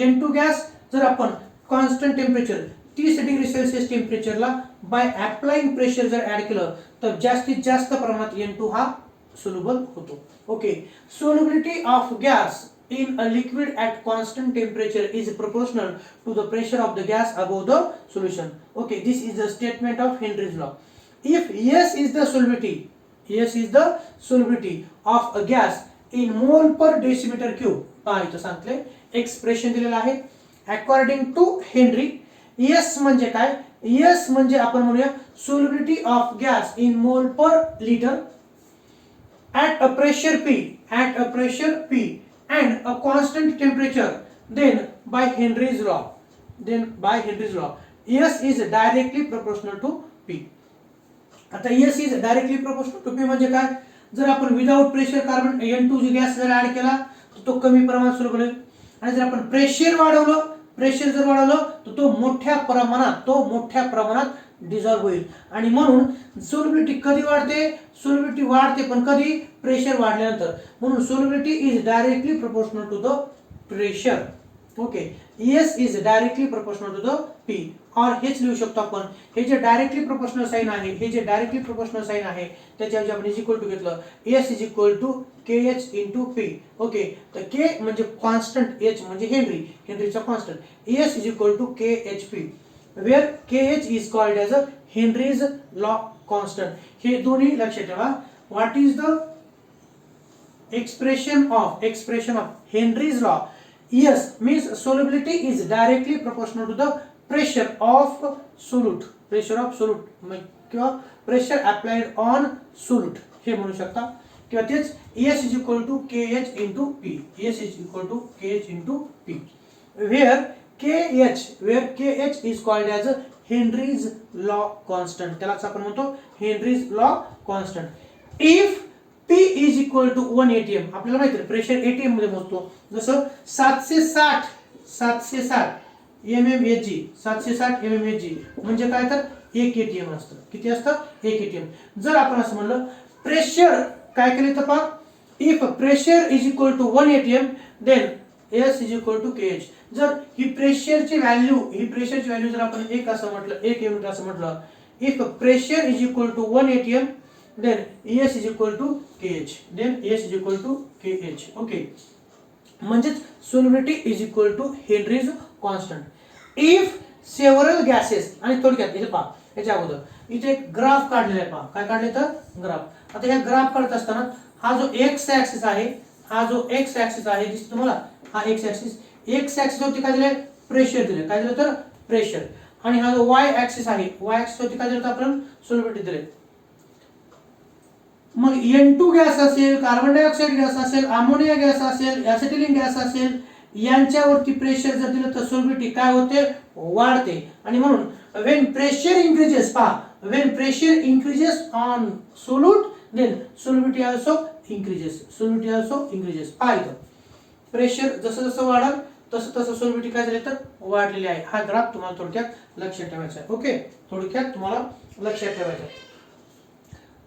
N2 गॅस जर आपण कॉन्स्टंट टेम्परेचर 30 डिग्री सेल्सिअस टेम्परेचरला बाय अप्लाइंग प्रेशर जर ऍड केलं तर जास्तीत जास्त प्रमाणात N2 हा सोल्युबल होतो. Okay, solubility of gas in a liquid at constant temperature is proportional to the pressure of the gas above the solution. Okay, this is the statement of Henry's law. If S is the solubility of a gas in mole per decimeter cube, पहा इथं सांगितले, एक्सप्रेशन दिलेलं आहे. अकॉर्डिंग टू हेनरी, S म्हणजे काय? S म्हणजे आपण म्हणूया solubility of gas in mole per liter at a pressure P and a constant temperature, then by Henry's law, S is directly proportional to P. आता S is directly proportional to P म्हणजे काय? जर आपण विदाउट प्रेशर कार्बन N2 गॅस जर ऍड केला तर तो कमी प्रमाणात सोल्युबल होईल, आणि जर आपण प्रेशर जर वाढवलं तर तो मोठ्या प्रमाणात डिझॉल्व्ह होईल. आणि म्हणून सोल्युबिलिटी कधी वाढते? सोल्युबिलिटी वाढते पण कधी? प्रेशर वाढल्यानंतर. म्हणून solubility is directly proportional to the pressure. Okay, S is directly proportional to the P. और हेच लिहू शकतो आपण, हे जे डायरेक्टली प्रोपोर्शनल साइन आहे, त्याच्या ऐवजी आपण इज इक्वल टू घेतलं, S is equal to KH into P. Okay, तर K म्हणजे कॉन्स्टंट, H म्हणजे हेनरीचा constant, S is equal to KHP, where KH is called as a Henry's law constant. हे दोन्ही लक्षात ठेवा. What is the expression of Henry's law? Yes means solubility is directly proportional to the pressure of solute किंवा pressure applied on solute हे म्हणू शकता, किंवा तेच S is equal to KH into P, where KH is called as a Henry's law constant, त्यालाच आपण म्हणतो Henry's law constant. If P is equal to 1 ATM, आपल्याला माहिती आहे प्रेशर ATM मध्ये मोजतो, जसं 760 mmHg, 760 mmHg म्हणजे काय तर 1 ATM असतं. किती असतं? 1 ATM. जर आपण असं म्हणलं प्रेशर काय केले तर पहा, if pressure is equal to 1 ATM then S is equal to KH. जर ही प्रेशरची व्हॅल्यू जर आपण 1 असं म्हटलं, 1 युनिट असं म्हटलं, if pressure is equal to 1 ATM then S is equal to KH, then S is equal to KH. Okay, म्हणजेच solubility is equal to Henry's constant. If several gases, आणि थोडक्यात इथे पहा, याच्या अगोदर इथे एक ग्राफ काढलेला आहे, पहा काय काढले तर ग्राफ. आता ह्या ग्राफ काढत असताना हा जो x ऍक्सिस आहे, दिसतो तुम्हाला हा x ऍक्सिस होती काय दिले? प्रेशर दिले. काय दिलं तर प्रेशर. आणि हा जो y ऍक्सिस आहे, होती काय दिलं तर आपण solubility दिले. मग N2 गॅस असेल, कार्बन डायऑक्साइड गॅस असेल, अमोनिया गॅस असेल, ऍसिटिलीन गॅस असेल, यांच्यावरती प्रेशर जर दिलं तर सोल्युबिलिटी काय होते? वाढते. आणि म्हणून when pressure increases, पहा, when pressure increases on solute then solubility also increases. पहा इथं प्रेशर जसं जसं वाढेल तसं सोल्युबिलिटी काय झाली तर वाढलेली आहे. हा ग्राफ तुम्हाला थोडक्यात लक्षात ठेवायचा आहे. ओके, थोडक्यात तुम्हाला लक्षात ठेवायचं आहे.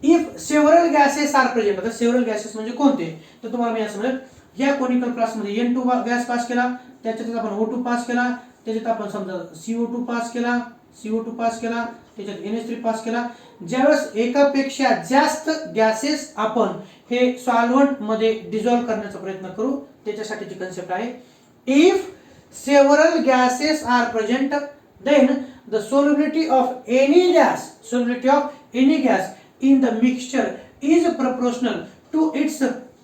If several gases are present, आता सेव्हरल गॅसेस म्हणजे कोणते? तर तुम्हाला मी असं म्हणेल, या कोनिकल क्लासमध्ये N2 गॅस पास केला, त्याच्यात आपण O2 पास केला, त्याच्यात आपण समजा CO2 पास केला, त्याच्यात NH3 पास केला. ज्यावेळेस एकापेक्षा जास्त गॅसेस आपण हे सॉल्व्हंट मध्ये डिझॉल्व्ह करण्याचा प्रयत्न करू, त्याच्यासाठीची कन्सेप्ट आहे. If several gases are present then the solubility of any gas in the mixture is proportional to its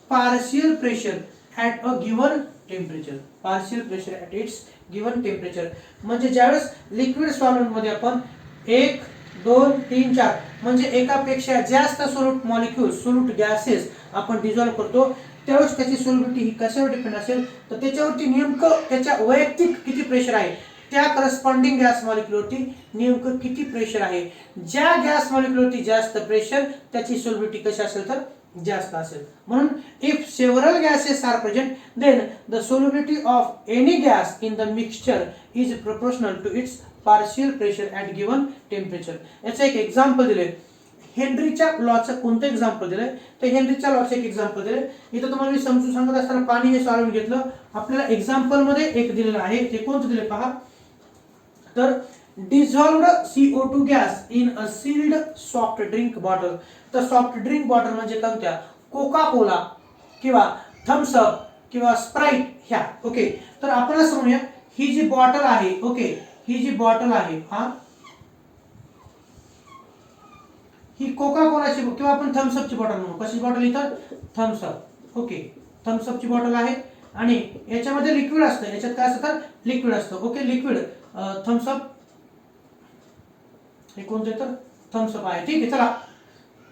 partial pressure at a given temperature. म्हणजे ज्यावेळेस लिक्विड सॉल्व्हंट मध्ये आपण 1 2 3 4 म्हणजे एकापेक्षा जास्त सोल्यूट गॅसेस आपण डिझॉल्व्ह करतो, त्यावेळेस त्याची सोल्युबिलिटी ही कशावर डिपेंड असेल तर त्याच्यावरती नेमकं त्याच्या वैयक्तिक किती प्रेशर आहे, त्या करस्पॉन्डिंग गॅस मॉलिक्युलवरती नेमकं किती प्रेशर आहे. ज्या गॅस मॉलिक्युलवरती जास्त प्रेशर त्याची सोल्युबिलिटी कशी असेल तर जास्त असेल. म्हणून if several gases are present then the solubility of any gas in the mixture is proportional to its partial pressure at given temperature. याचं एक एक्झाम्पल दिले. हेनरीच्या लॉचं कोणतं एक्झाम्पल दिलंय तर हेनरीच्या लॉचं एक एक्झाम्पल दिलंय. इथं तुम्हाला मी समजून सांगत असताना पाणी हे सॉल्व्हंट घेतलं. आपल्याला एक्झाम्पल मध्ये एक दिलेलं आहे, ते कोणतं दिले पहा, तर dissolved CO2 gas in a sealed soft drink bottle. तर सॉफ्ट ड्रिंक बॉटल म्हणजे कोणत्या? कोका कोला किंवा थम्स अप किंवा स्प्राइट ह्या. ओके, तर आपण असं म्हणूया, ही जी बॉटल आहे, ओके, ही जी बॉटल आहे, हा ही कोका कोलाची किंवा आपण थम्स अपची बॉटल म्हणू. कशी बॉटल? इथं थम्स अप. ओके, थम्स अपची बॉटल आहे आणि याच्यामध्ये लिक्विड असतं. याच्यात काय असतं तर लिक्विड असतं. ओके, लिक्विड थम्स अप, हे कोणतं तर थम्स अप आहे. ठीक आहे, चला.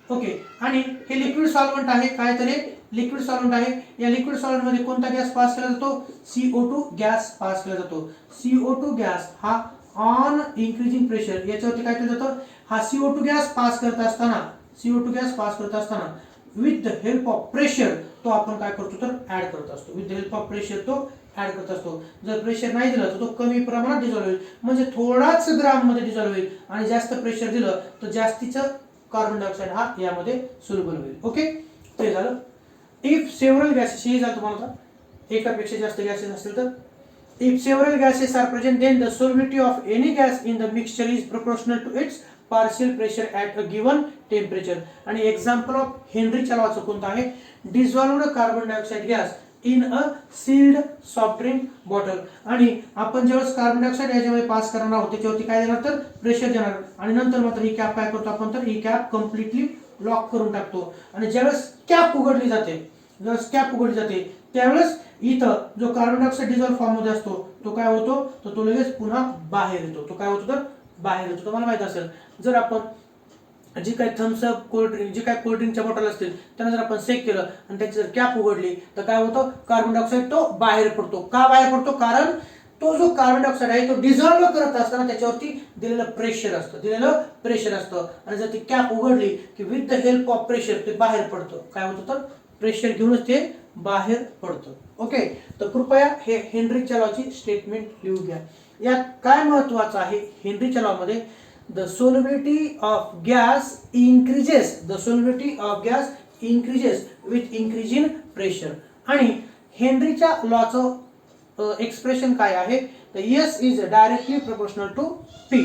ओके, आणि हे लिक्विड सॉल्व्हंट आहे. काय तर हे लिक्विड सॉल्व्हंट आहे. या लिक्विड सॉल्व्हंट मध्ये कोणता गॅस पास केला जातो? CO2 गॅस पास केला जातो. CO2 गॅस हा ऑन इन्क्रीजिंग प्रेशर याच्यावरती काय केलं जातं? हा CO2 गॅस पास करत असताना with the help of pressure तो आपण काय करतो तर ऍड करत असतो. With the help of pressure तो ऍड करत असतो. जर प्रेशर नाही दिलं तर तो कमी प्रमाणात डिझॉल्व्ह होईल, म्हणजे थोडाच ग्राम मध्ये डिझॉल्व्ह होईल. आणि जास्त प्रेशर दिलं तर जास्तीचं कार्बन डायऑक्साइड हा यामध्ये सोल्युबल होईल. ओके, ते झालं. इफ सेव्हरल गॅसेस, हे झालं तुम्हाला एकापेक्षा जास्त गॅसेस असतील तर. If several gases are present then the solubility of any gas in the mixture is proportional to its partial pressure at a given temperature. आणि एक्झाम्पल ऑफ हेनरीच्या लॉचं कोणतं आहे? Dissolved carbon dioxide gas in a sealed soft drink bottle. आणि आपण ज्यावेळेस कार्बन डायऑक्साइड याच्यामध्ये पास करणार आहोत त्याच्यावरती काय देणार तर प्रेशर देणार. आणि नंतर मात्र ही कॅप काय करतो आपण तर ही कॅप कम्प्लिटली लॉक करून टाकतो. आणि ज्यावेळेस कॅप उघडली जाते त्यावेळेस इथं जो कार्बन डायऑक्साइड डिझॉल्व्ह फॉर्म मध्ये असतो तो काय होतो तर तो लगेच पुन्हा बाहेर येतो. बाहेर येतो. तुम्हाला माहित असेल, जर आपण जी काही थम्सअप कोल्ड्रिंक, जी काही कोल्ड्रिंकच्या बॉटल असतील त्यांना जर आपण सेक केलं आणि त्याची जर कॅप उघडली तर काय होतं? कार्बन डायऑक्साइड तो बाहेर पडतो. का बाहेर पडतो? कारण तो जो कार्बन डायऑक्साईड आहे तो डिझॉल्व्ह करत असताना त्याच्यावरती दिलेलं प्रेशर असतं आणि जर ती कॅप उघडली की with the help of pressure ते बाहेर पडतं. काय होतं तर प्रेशर घेऊनच ते बाहेर पडतं. ओके, तर कृपया हे हेनरीच्या लॉची स्टेटमेंट लिहून घ्या. यात काय महत्वाचं आहे हेनरीच्या लॉ मध्ये, the solubility of gas increases with increase in pressure. आणि हेनरीच्या लॉचं एक्सप्रेशन काय आहे, तर S is directly proportional to P,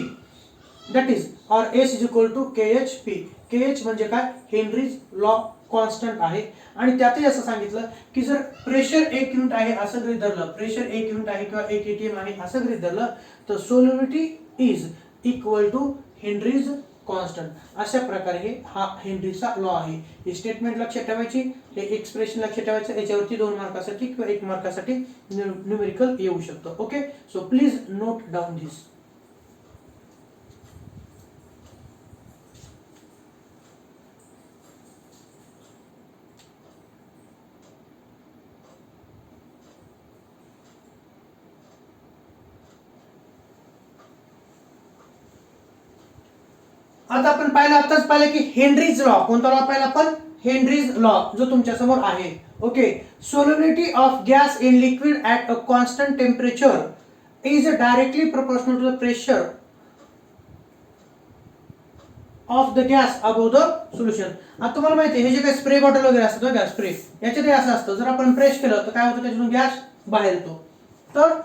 that is और S is equal to KHP. KH म्हणजे काय, हेनरीज लॉ कॉन्स्टंट आहे. आणि त्यातही असं सांगितलं की जर प्रेशर 1 युनिट आहे असं गृहीत धरलं, प्रेशर 1 युनिट आहे किंवा 1 atm आहे असं गृहीत धरलं, तर solubility is equal to Henry's constant. अशा प्रकारे हा हेनरीचा लॉ आहे. ही स्टेटमेंट लक्षात ठेवायची, हे एक्सप्रेशन लक्षात ठेवायचं. याच्यावरती 2 मार्कासाठी किंवा 1 मार्कासाठी न्यूमेरिकल येऊ शकतं. Okay, so please note down this. आता आपण आताच पाहिलं की हेनरीज लॉ, कोणता लॉ पाहिला आपण, हेनरीज लॉ, जो तुमच्या समोर आहे. Okay, solubility of gas in liquid at a constant temperature is directly proportional to the pressure of the gas above the solution. आता तुम्हाला माहिती आहे हे जे काही स्प्रे बॉटल वगैरे असतात बघा, स्प्रे याच्यात असं असतं, जर आपण प्रेस केलं तर काय होतं, त्याच्यातून गॅस बाहेर येतो. तर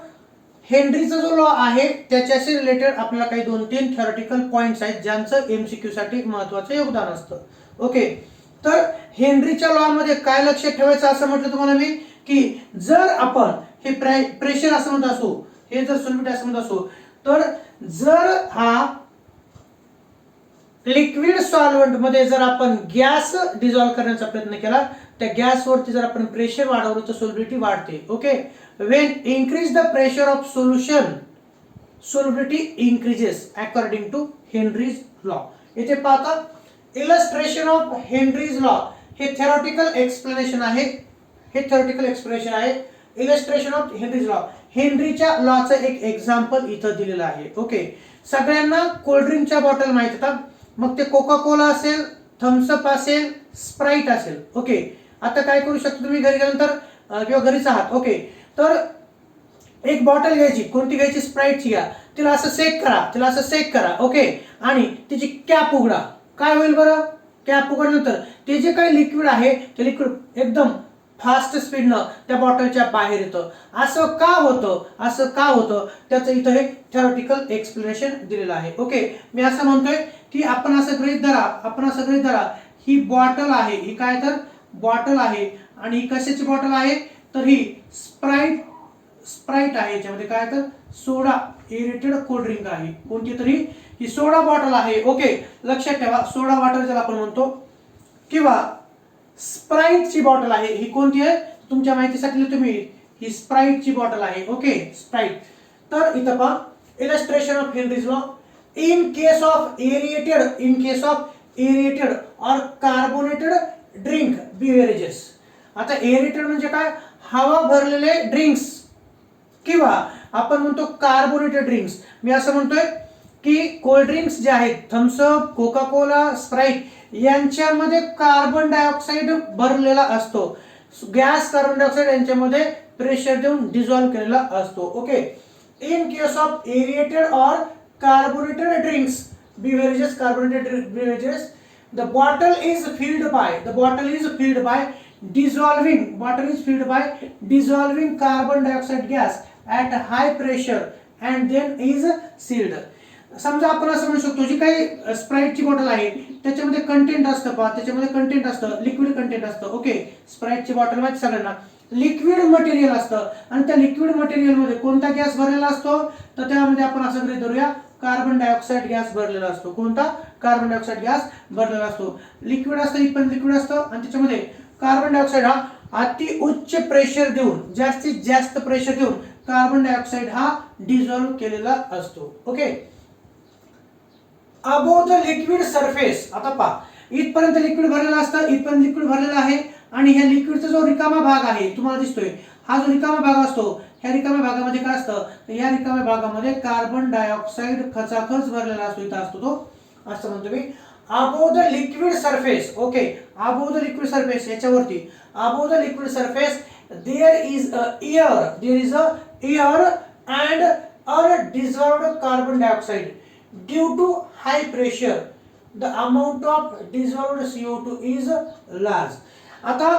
हेनरीचा जो लॉ आहे त्याच्याशी रिलेटेड आपल्याला काही 2-3 थेरॉटिकल पॉइंट्स आहेत ज्यांचं एमसीक्यू साठी महत्त्वाचं योगदान असतं. ओके, तर हेनरीच्या लॉ मध्ये काय लक्षात ठेवायचं असं म्हटलं तुम्हाला मी, की जर आपण हे प्रेशर असं म्हणत असू, हे जर सोल्युबिलिटी असं म्हणत असू, तर जर हा लिक्विड सॉल्व्हेंट मध्ये जर आपण गॅस डिझॉल्व्ह करण्याचा प्रयत्न केला, त्या गॅसवरती जर आपण प्रेशर वाढवलं तर सोल्युबिलिटी वाढते. Okay, when increase the pressure of solution solubility increases according to Henry's law. इथे पाहता illustration of Henry's law, हे theoretical explanation आहे, illustration of Henry's law. हेनरीच्या लॉचं एक एक्झाम्पल इथं दिलेलं आहे. ओके, सगळ्यांना कोल्ड ड्रिंकच्या बॉटल माहित होतात, मग ते कोका कोला असेल, थम्सअप असेल, स्प्राईट असेल. ओके, आता काय करू शकता तुम्ही घरी गेल्यानंतर किंवा घरीच आहात. ओके, तर एक बॉटल घ्यायची, कोणती घ्यायची, स्प्राईटची घ्या, तिला असं सेक करा. ओके, आणि तिची कॅप उघडा. काय होईल बरं, कॅप उघडल्यानंतर ते जे काही लिक्विड आहे ते लिक्विड एकदम फास्ट स्पीडनं त्या बॉटलच्या बाहेर येतं. असं का होतं त्याचं इथं हे थेरॉटिकल एक्सप्लेनेशन दिलेलं आहे. ओके, मी असं म्हणतोय की आपण असं गृहीत धरा ही बॉटल आहे, ही काय तर बॉटल आहे, आणि ही कशाची बॉटल आहे, तर ही स्प्राईट आहे, याच्यामध्ये काय तर सोडा एरेटेड कोल्ड ड्रिंक आहे, कोणती तरी ही सोडा बॉटल आहे. ओके, लक्षात ठेवा, सोडा वॉटर ज्याला आपण म्हणतो, किंवा स्प्राईटची बॉटल आहे, ही कोणती आहे तुमच्या माहितीसाठी तुम्ही, ही स्प्राईटची बॉटल आहे. Okay, sprite. तर इथं पहा, illustration of Henry's law, in case of aerated और कार्बोनेटेड ड्रिंक बिव्हरेजेस. आता एरिएटेड म्हणजे काय, हवा भरलेले ड्रिंक्स, किंवा आपण म्हणतो कार्बोनेटेड ड्रिंक्स. मी असं म्हणतोय की कोल्ड ड्रिंक्स जे आहेत, थम्सअप, कोका कोला, स्प्राईट, यांच्यामध्ये कार्बन डायऑक्साईड भरलेला असतो. गॅस कार्बन डायऑक्साईड यांच्यामध्ये प्रेशर देऊन डिझॉल्व्ह केलेला असतो. Okay, in case of aerated और carbonated drinks beverages, the bottle is filled by dissolving carbon dioxide gas at high pressure and then is sealed. समजा आपण असं म्हणू शकतो, जी काही स्प्राईटची बॉटल आहे त्याच्यामध्ये कंटेंट असतं, लिक्विड कंटेंट असतं. ओके, स्प्राईटची बॉटल माहिती सगळ्यांना, लिक्विड मटेरियल असतं, आणि त्या लिक्विड मटेरियल मध्ये कोणता गॅस भरलेला असतो, तर त्यामध्ये आपण असं गृहीत धरूया कार्बन डायऑक्साईड गॅस भरलेला असतो. कोणता, कार्बन डायऑक्साईड गॅस भरलेला असतो. लिक्विड असतं, इथं लिक्विड असतं, आणि त्याच्यामध्ये कार्बन डायऑक्साईड हा अति उच्च प्रेशर देऊन, जास्तीत जास्त प्रेशर देऊन कार्बन डायऑक्साईड हा डिझॉल्व्ह केलेला असतो. Okay, above the liquid surface. आता पहा, इथपर्यंत लिक्विड भरलेलं असतं, इथपर्यंत लिक्विड भरलेलं आहे, आणि ह्या लिक्विडचा जो रिकामा भाग आहे तुम्हाला दिसतोय, हा जो रिकामा भाग असतो, ह्या रिकाम्या भागामध्ये काय असतं, तर या रिकाम्या भागामध्ये कार्बन डायऑक्साईड खचाखच भरलेला असतो, इथं असतो तो, असं म्हणतो मी. Above the liquid surface, okay, above the liquid surface, याच्यावरती above the liquid surface there is a air and undissolved carbon dioxide. Due to high pressure, the amount of dissolved CO2 is large. आता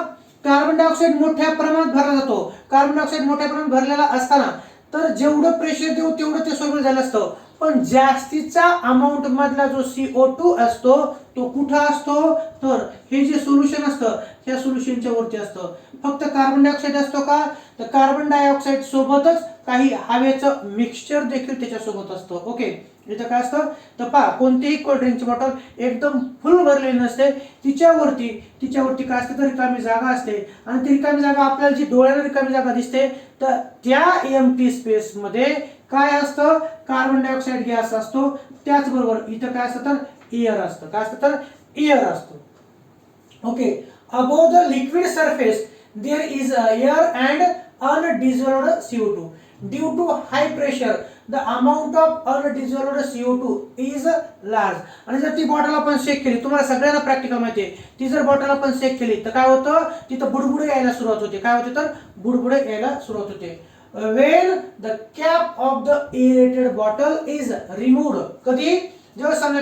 कार्बन डायऑक्साईड मोठ्या प्रमाणात भरला जातो. कार्बन डायऑक्साईड मोठ्या प्रमाणात भरलेला असताना तर जेवढं प्रेशर देऊ तेवढं ते सोल्युट झालं असतं, पण जास्तीचा अमाऊंट मधला जो CO2 असतो तो कुठं असतो, तर हे जे सोल्युशन असतं त्या सोल्युशनच्या वरती असतं. फक्त कार्बन डायऑक्साईड असतो का, तर कार्बन डायऑक्साईड सोबतच काही हवेचं मिक्सचर देखील त्याच्यासोबत असतं. ओके, इथं काय असतं, तर पहा, कोणतीही कोल्ड्रिंकची बॉटल एकदम फुल भरलेली नसते, तिच्यावरती काय असते, तर रिकामी जागा असते, आणि ती रिकामी जागा आपल्याला जी डोळ्याला रिकामी जागा दिसते, तर त्या एम्प्टी स्पेस मध्ये काय असतं, कार्बन डायऑक्साईड गॅस असतो. त्याचबरोबर इथं काय असतं, तर एअर असतं. काय असतं, तर एअर असतं. Okay, above the liquid surface there is air and undissolved CO2. Due to high pressure, the amount of undissolved CO2 is large. आणि जर ती बॉटल आपण शेक केली, तुम्हाला सगळ्यांना प्रॅक्टिकल माहिती आहे, ती जर बॉटल आपण शेक केली तर काय होतं, तिथं बुडबुडे यायला सुरुवात होते. काय होते, तर बुडबुडे यायला सुरुवात होते. When the cap of the aerated bottle is removed, कधी, जेव्हा समजा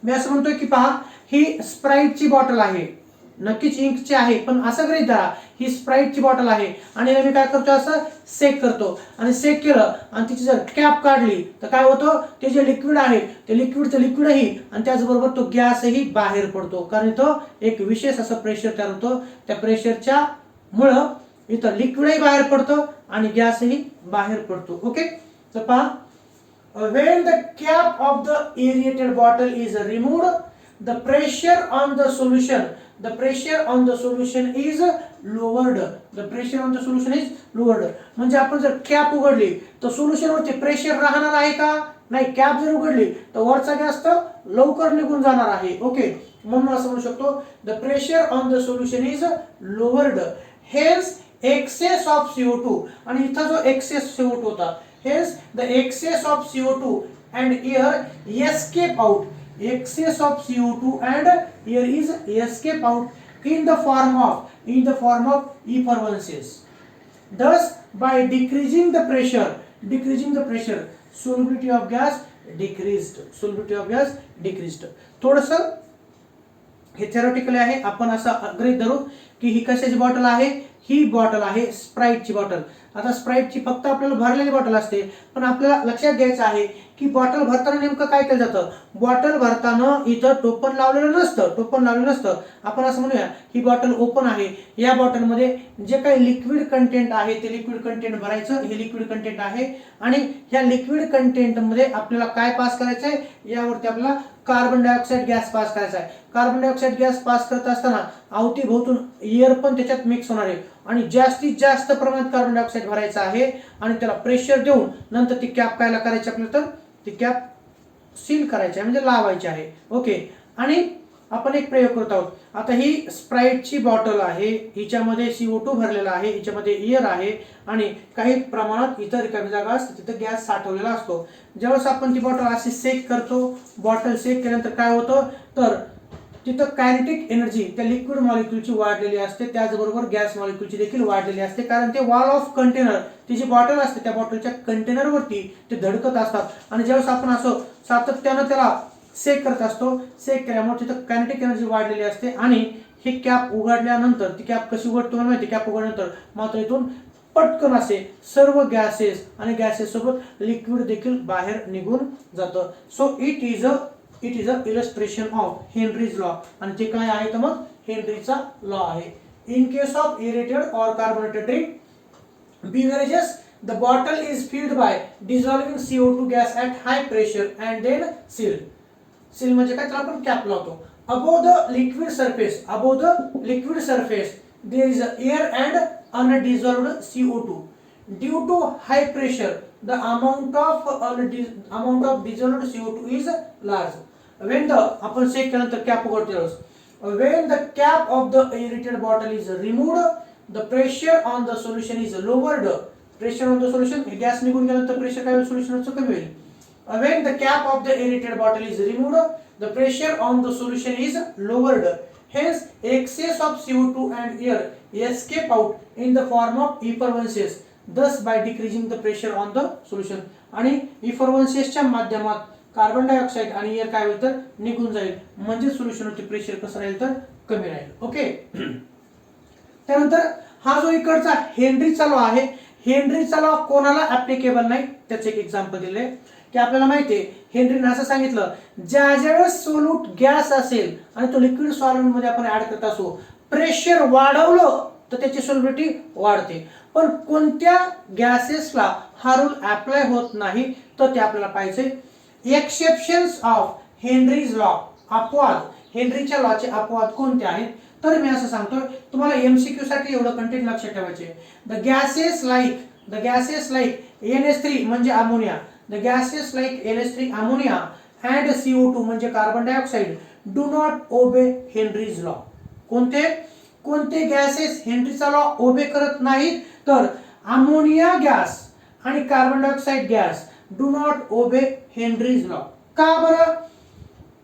मी असं म्हणतोय की पहा, ही स्प्राईटची बॉटल आहे, नक्कीच इंकची आहे, पण असं गृहीत धरा ही स्प्राईटची बॉटल आहे, आणि मी काय करतो, असं सेक करतो, आणि सेक केलं आणि तिची जर कॅप काढली तर काय होतं, ते जे लिक्विड आहे ते लिक्विडही, आणि त्याचबरोबर तो गॅसही बाहेर पडतो, कारण इथं एक विशेष असं प्रेशर तयार होतं. त्या प्रेशरच्या मुळे इथं लिक्विडही बाहेर पडतं आणि गॅसही बाहेर पडतो. ओके, तर पहा, when the cap of the aerated bottle is removed, the pressure on the solution is lowered. The pressure on the solution is lowered. म्हणजे आपण जर कॅप उघडली तर सोल्युशन वरती प्रेशर राहणार आहे का, नाही. कॅप जर उघडली तर वरचा गॅस तर लवकर निघून जाणार आहे. ओके, म्हणून असं म्हणू शकतो, the pressure on the solution is lowered, hence excess of CO2. आणि इथं जो एक्सेस CO2 होता, hence the excess of CO2 and air escape out. Excess of CO2 and air is escape out in the form of effervescence. Thus, by decreasing the pressure, solubility of gas decreased. थोडंसं हे थेरोटिकली आहे, आपण असं गृहीत धरू की ही कशाची बॉटल आहे, ही बॉटल आहे स्प्राईटची बॉटल. आता स्प्राईटची फक्त आपल्याला भरलेली बॉटल असते, पण आपल्याला लक्षात घ्यायचं आहे की बॉटल भरताना नेमकं काय केलं जातं. बॉटल भरताना इथं टोपण लावलेलं नसतं. आपण असं म्हणूया ही बॉटल ओपन आहे, या बॉटलमध्ये जे काही लिक्विड कंटेंट आहे ते लिक्विड कंटेंट भरायचं. हे लिक्विड कंटेंट आहे, आणि ह्या लिक्विड कंटेंट मध्ये आपल्याला काय पास करायचं आहे, यावरती आपल्याला कार्बन डायऑक्साईड गॅस पास करायचा आहे. कार्बन डायऑक्साईड गॅस पास करत असताना अवतीभोवतून एअर पण त्याच्यात मिक्स होणार आहे, आणि जास्तीत जास्त प्रमाणात कार्बन डायऑक्साईड भरायचा आहे, आणि त्याला प्रेशर देऊन नंतर ती कॅप काय करायची आपल्याला, तर ती कॅप सील करायची आहे, म्हणजे लावायची आहे. ओके, आणि आपण एक प्रयोग करत आहोत. आता ही स्प्राईटची बॉटल आहे, हिच्यामध्ये CO2 भरलेला आहे, हिच्यामध्ये एअर आहे, आणि काही प्रमाणात इतर रिकामी जागा असते, तिथे गॅस साठवलेला असतो. ज्यावेळेस आपण ती बॉटल अशी सेक करतो, बॉटल सेक केल्यानंतर काय होतं, तर तिथं कायनेटिक एनर्जी त्या लिक्विड मॉलिक्यूलची वाढलेली असते, त्याचबरोबर गॅस मॉलिक्यूलची देखील वाढलेली असते, कारण ते वॉल ऑफ कंटेनर, ती जी बॉटल असते त्या बॉटलच्या कंटेनरवरती ते धडकत असतात. आणि ज्यावेळेस आपण असं सातत्यानं त्याला सेक करत असतो, सेक केल्यामुळे तिथं कायनेटिक एनर्जी वाढलेली असते, आणि ही कॅप उघडल्यानंतर, ती कॅप कशी उघडतो माहिती, कॅप उघडल्यानंतर मात्र इथून पटकन असे सर्व गॅसेस आणि गॅसेस सोबत लिक्विड देखील बाहेर निघून जातं. So it is a illustration of Henry's law, आणि ते काय आहे तर मग हेनरीचा लॉ आहे. इन केस ऑफ एरेटेड और carbonated drink beverages, the bottle is filled by dissolving CO2 gas at high pressure and then sealed. Seal म्हणजे काय, त्याला आपण कॅप लावतो. above the liquid surface there is air and undissolved CO2. Due to high pressure, the amount of dissolved CO2 is large. When the, आपण चेक केल्यानंतर कॅप उघडतो, when the cap of the aerated bottle is removed, the pressure on the solution is lowered pressure on the solution, gas निघून गेल्यानंतर प्रेशर काय होईल सोल्युशनचं कमी होईल. When the cap of the aerated bottle is removed, the pressure on the solution is lowered. Hence, excess of CO2 and air escape out in the form of effervescence, thus by decreasing the pressure on the solution. आणि effervescence माध्यमात कार्बन डायऑक्साइड आणि एअर काय होईल तर निघून जाईल, म्हणजे सोल्युशनवरती प्रेशर कसं राहील तर कमी राहील. ओके. त्यानंतर हा जो इकडचा हेनरीचा लॉ आहे, हेनरीचा लॉ कोणाला ऍप्लिकेबल नाही त्याचे एक एक्झाम्पल दिले की आपल्याला माहिती आहे हेनरीने असं सांगितलं, ज्या ज्यावेळेस सोल्यूट गॅस असेल आणि तो लिक्विड सॉल्व्हेंट मध्ये आपण ऍड करत असो, प्रेशर वाढवलं तर त्याची सोल्युबिलिटी वाढते. पण कोणत्या गॅसेसला हा रूल अप्लाय होत नाही तर ते आपल्याला पाहिजे. एक्सेप्शन्स ऑफ हेनरीज लॉ, अपवाद, हेनरीच्या लॉचे अपवाद कोणते आहेत तर मी असं सांगतोय तुम्हाला एमसीक्यू साठी एवढं कंटेंट लक्षात ठेवायचे. द गॅसेस लाईक NH3 म्हणजे ammonia, the gases like NH3 ammonia and CO2 म्हणजे carbon dioxide do not obey Henry's law. कोणते गॅसेस हेनरीचा लॉ ओबे करत नाहीत तर अमोनिया गॅस आणि carbon dioxide gas do not obey Henry's law. का बरं?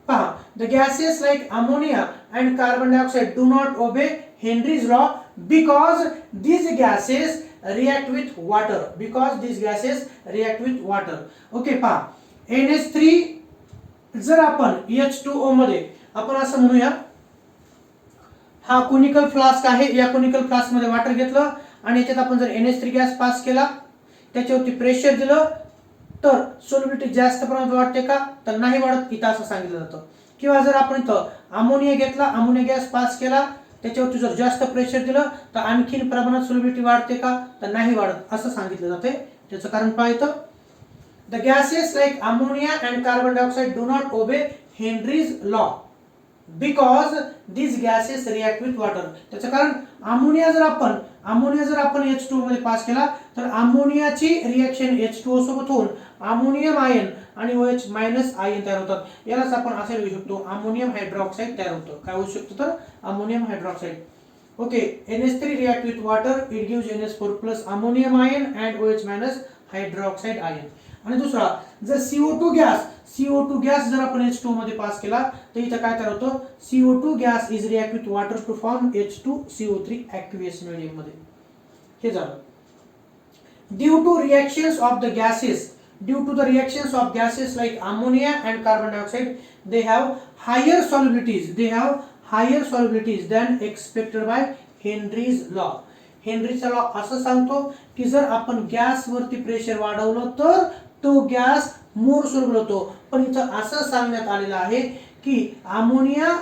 पहा, the gases like ammonia and carbon dioxide do not obey Henry's law because these gases react with water. Okay, पहा, NH3 जर आपण H2O मध्ये आपण असं म्हणूया, हा कोनिकल फ्लास्क आहे, या कोनिकल फ्लास्क मध्ये वॉटर घेतलं आणि याच्यात आपण जर NH3 गॅस पास केला, त्याच्यावरती प्रेशर दिलं तर सोल्युबिलिटी जास्त प्रमाणात वाढते का तर नाही वाढत, इथं असं सांगितलं जातं. किंवा जर आपण इथं अमोनिया घेतला, अमोनिया गॅस पास केला, त्याच्यावरती जर जास्त प्रेशर दिलं तर आणखीन प्रमाणात सोल्युबिलिटी वाढते का तर नाही वाढत असं सांगितलं जाते. त्याचं कारण पहा इथं, the gases like ammonia and carbon dioxide do not obey Henry's law because these gases react with water. त्याचं कारण अमोनिया जर आपण H2O मध्ये पास केला तर अमोनियाची रिएक्शन H2O सोबत होऊन अमोनियम आयन आणि OH मायनस आयन तयार होतात. यालाच आपण असे लिहू शकतो अमोनियम हायड्रॉक्साइड तयार होतं. काय होऊ शकतं तर ammonium hydroxide. Okay, NH3 react with water, it gives NH4 plus ammonium ion and OH minus hydroxide ion. आणि दुसरा, जर CO2 गॅस जर आपण H2O मध्ये पास केला तर इथं काय तयार होतं, CO2 gas is react with water to form H2CO3 activation medium मध्ये. हे झालं. Due to the reactions of gases like ammonia and carbon dioxide, they have higher solubilities than expected by Henry's law. हेनरीचा लॉ असं सांगतो की जर आपण गॅस वरती प्रेशर वाढवलं तर तो गॅस मोर सोल्युबल होतो. पण इथं असं सांगण्यात आलेलं आहे की अमोनिया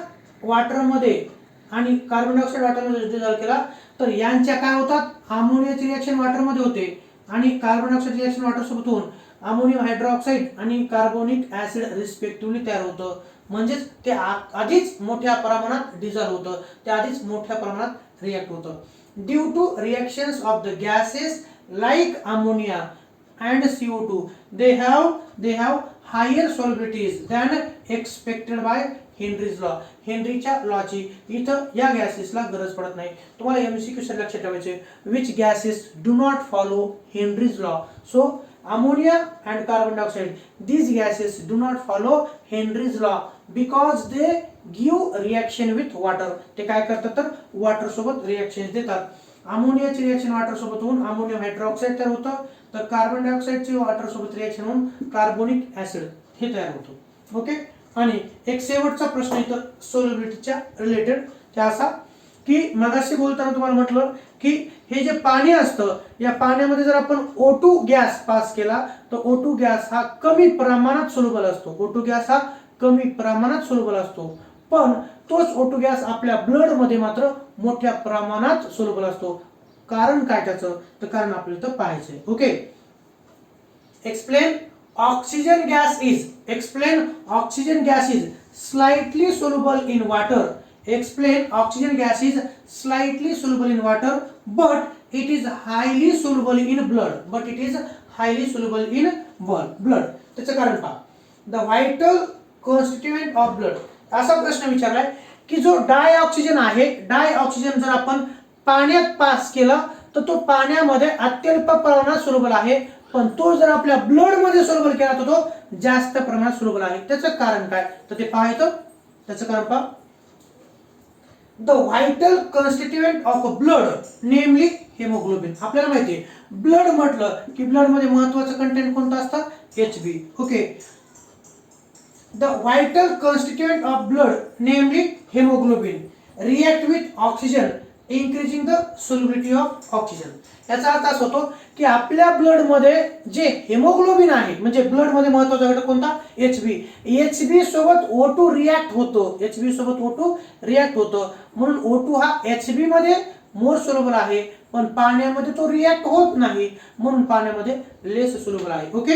वॉटर मध्ये आणि कार्बन डायऑक्साइड वॉटर मध्ये डिझॉल्व केला तर यांच्या काय होतात, अमोनियाची रिएक्शन वॉटर मध्ये होते आणि कार्बन डायऑक्साइड रिएक्शन वॉटर सोबत होऊन अमोनियम हायड्रॉक्साइड आणि कार्बोनिक ऍसिड रिस्पेक्टिव्हली तयार होतं. म्हणजेच ते आधीच मोठ्या प्रमाणात डिझॉल्व होतं, ते आधीच मोठ्या प्रमाणात रिएक्ट होतं. Due to reactions of the gases like ammonia and CO2, they have higher solubilities than expected by Henry's law. हेनरीच्या लॉची इथं या गॅसेसला गरज पडत नाही. तुम्हाला एमसीक्यू साठी लक्षात ठेवायचे, which gases do not follow Henry's law. So ammonia and carbon dioxide, these gases do not follow Henry's law because they give reaction with water. ते काय करतात तर वॉटर सोबत रिएक्शन देतात. अमोनियाची रिएक्शन वॉटर सोबत होऊन अमोनियम हायड्रॉक्साइड तयार होतं, तर कार्बन डायऑक्साइडची वॉटर सोबत रिएक्शन होऊन कार्बोनिक ऍसिड हे तयार होतं. ओके. आणि एक शेवटचा प्रश्न इथं सोल्युबिलिटीच्या रिलेटेड ते असा की मगाशी बोलताना तुम्हाला म्हटलं की हे जे पाणी असतं या पाण्यामध्ये जर आपण O2 गॅस पास केला तर O2 गॅस हा कमी प्रमाणात सोल्युबल असतो. पण तोच O2 गॅस आपल्या ब्लड मध्ये मात्र मोठ्या प्रमाणात सोल्युबल असतो. कारण काय त्याचं तर कारण आपल्याला इथं पाहायचंय. Okay. Explain oxygen gas is slightly soluble in water. Explain oxygen gas is slightly soluble in water, but it is highly soluble in blood. त्याचं कारण पहा. The vital constituent of blood. असा प्रश्न विचारलाय की जो डायऑक्सिजन आहे, डायऑक्सिजन जर आपण पाण्यात पास केला तर तो पाण्यामध्ये अत्यल्प प्रमाणात सोलुबल आहे, पण तो जर आपल्या ब्लड मध्ये सोलुबल केला तर तो जास्त प्रमाणात सोलुबल आहे. त्याचं कारण काय तर ते पाहायचं. त्याचं कारण पहा, the vital constituent of blood namely haemoglobin. आपल्याला माहिती आहे ब्लड म्हटलं की ब्लड मध्ये महत्वाचं कंटेंट कोणतं असतं, HB. Okay, the vital constituent of blood namely haemoglobin react with oxygen increasing the solubility of oxygen. याचा अर्थ असा होतो की आपल्या ब्लड मध्ये जे हेमोग्लोबिन आहे, म्हणजे ब्लड मध्ये महत्वाचा घटक कोणता, HB सोबत O2 रिएक्ट होतो. HB सोबत O2 रिएक्ट होतो, म्हणून O2 हा HB मध्ये मोर सोल्युबल आहे, पण पाण्यामध्ये तो रिएक्ट होत नाही, म्हणून पाण्यामध्ये लेस सोल्युबल आहे. Okay,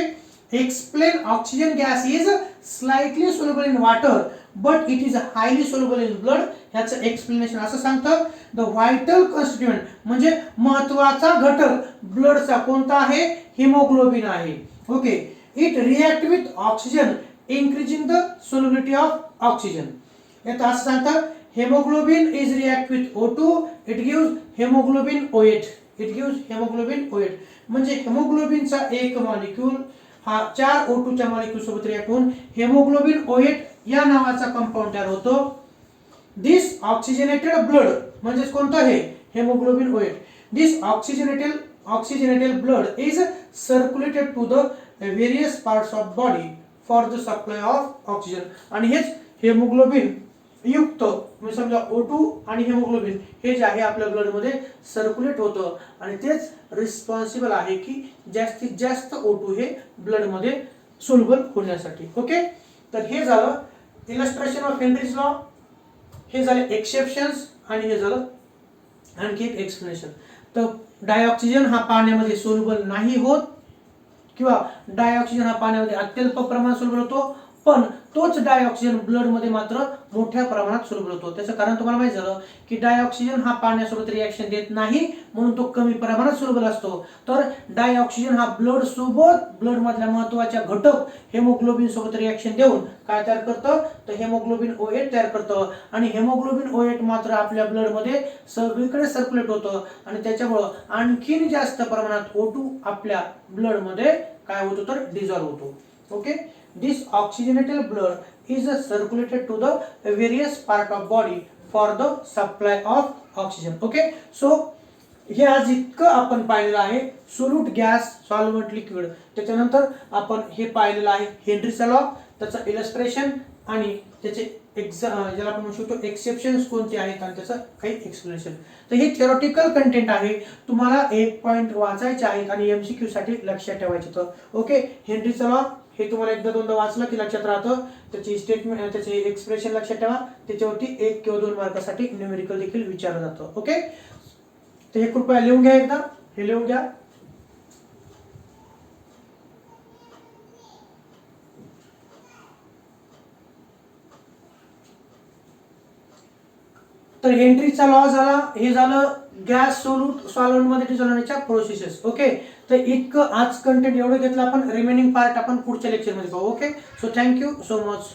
explain oxygen gas is slightly soluble in water but it is highly soluble in blood. ह्याचं एक्सप्लेनेशन असं सांगतं, द व्हायटल कॉन्स्टिट्युएंट म्हणजे महत्वाचा घटक ब्लडचा कोणता आहे, हिमोग्लोबिन आहे. Okay, it react with oxygen increasing the solubility of oxygen. यात असं सांगतं, haemoglobin is react with O2 it gives haemoglobin O8. It gives haemoglobin O8 म्हणजे हेमोग्लोबिनचा एक मॉलिक्यूल हा 4 O2 च्या मॉलिक्यूल सोबत रिएक्ट होऊन हेमोग्लोबिन O8 या नावाचा कंपाऊंड तयार होतो. दिस ऑक्सिजनेटेड ब्लड म्हणजे कोणतं आहे, haemoglobin O8. This oxygenated blood is circulated to the various parts of body for the supply of oxygen. आणि हेच हेमोग्लोबिन युक्त म्हणजे समजा O2 आणि हेमोग्लोबिन हे जे आहे आपल्या ब्लड मध्ये सर्क्युलेट होतं, आणि तेच रिस्पॉन्सिबल आहे की जास्तीत जास्त O2 हे ब्लड मध्ये सोल्युबल होण्यासाठी. ओके, तर हे झालं इलस्ट्रेशन ऑफ हेनरीज लॉ, हे झाले एक्सेप्शन्स, आणि हे झालं आणखी एक एक्सप्लेनेशन. तर डायऑक्सिजन हा पाण्यामध्ये सोल्युबल नाही होत, किंवा डायऑक्सिजन हा पाण्यामध्ये अत्यल्प प्रमाणात सोल्युबल होतो, पण तोच डायऑक्सिजन ब्लड मध्ये मात्र मोठ्या प्रमाणात सोल्युबल होतो. त्याचं कारण तुम्हाला माहिती झालं की डायऑक्सिजन हा पाण्यासोबत रिएक्शन देत नाही, म्हणून तो कमी प्रमाणात सोल्युबल असतो. तर डायऑक्सिजन हा ब्लड सोबत ब्लड मधल्या महत्वाच्या घटक हेमोग्लोबिन सोबत रिएक्शन देऊन काय तयार करतं, तर हेमोग्लोबिन O8 तयार करतं. आणि हेमोग्लोबिन O8 मात्र आपल्या ब्लड मध्ये सगळीकडे सर्क्युलेट होतं, आणि त्याच्यामुळं आणखीन जास्त प्रमाणात O2 आपल्या ब्लड मध्ये काय होतो, तर डिझॉल्व होतो. Okay, this oxygenated blood is circulated to the various part of body for the supply of oxygen. Okay, so हे आज इतकं आपण पाहिलेलं आहे सोल्यूट गॅस सॉल्व्हेंट लिक्विड. त्याच्यानंतर आपण हे पाहिलेलं आहे हेनरीचा लॉ, त्याचं इलस्ट्रेशन आणि त्याचे ज्याला आपण म्हणू शकतो एक्सेप्शन्स कोणते आहेत, आणि त्याचं काही एक्सप्लेनेशन. तर हे थिओरिटिकल कंटेंट आहे, तुम्हाला एक पॉइंट वाचायचे आहेत आणि MCQ साठी लक्षात ठेवायचे. तर ओके, हेनरीचा लॉ हे तुम्हाला एकदा दोनदा वाचलं की लक्षात राहतं. त्याची स्टेटमेंट त्याचे एक्सप्रेशन लक्षात ठेवा, त्याच्यावरती 1 किंवा 2 मार्कासाठी न्यूमेरिकल देखील विचारलं जातं. ओके, तर हे कृपया लिहून घ्या, एकदा हे लिहून घ्या. तर हेनरीचा लॉ झाला, हे झालं गॅस सोल्यूट सॉल्व्हेंट मध्ये डिझॉल्व होण्याच्या प्रोसेसेस. ओके, तर इतकं आज कंटेंट एवढं घेतलं आपण, रिमेनिंग पार्ट आपण पुढच्या लेक्चर मध्ये पाहू. Okay, so thank you so much.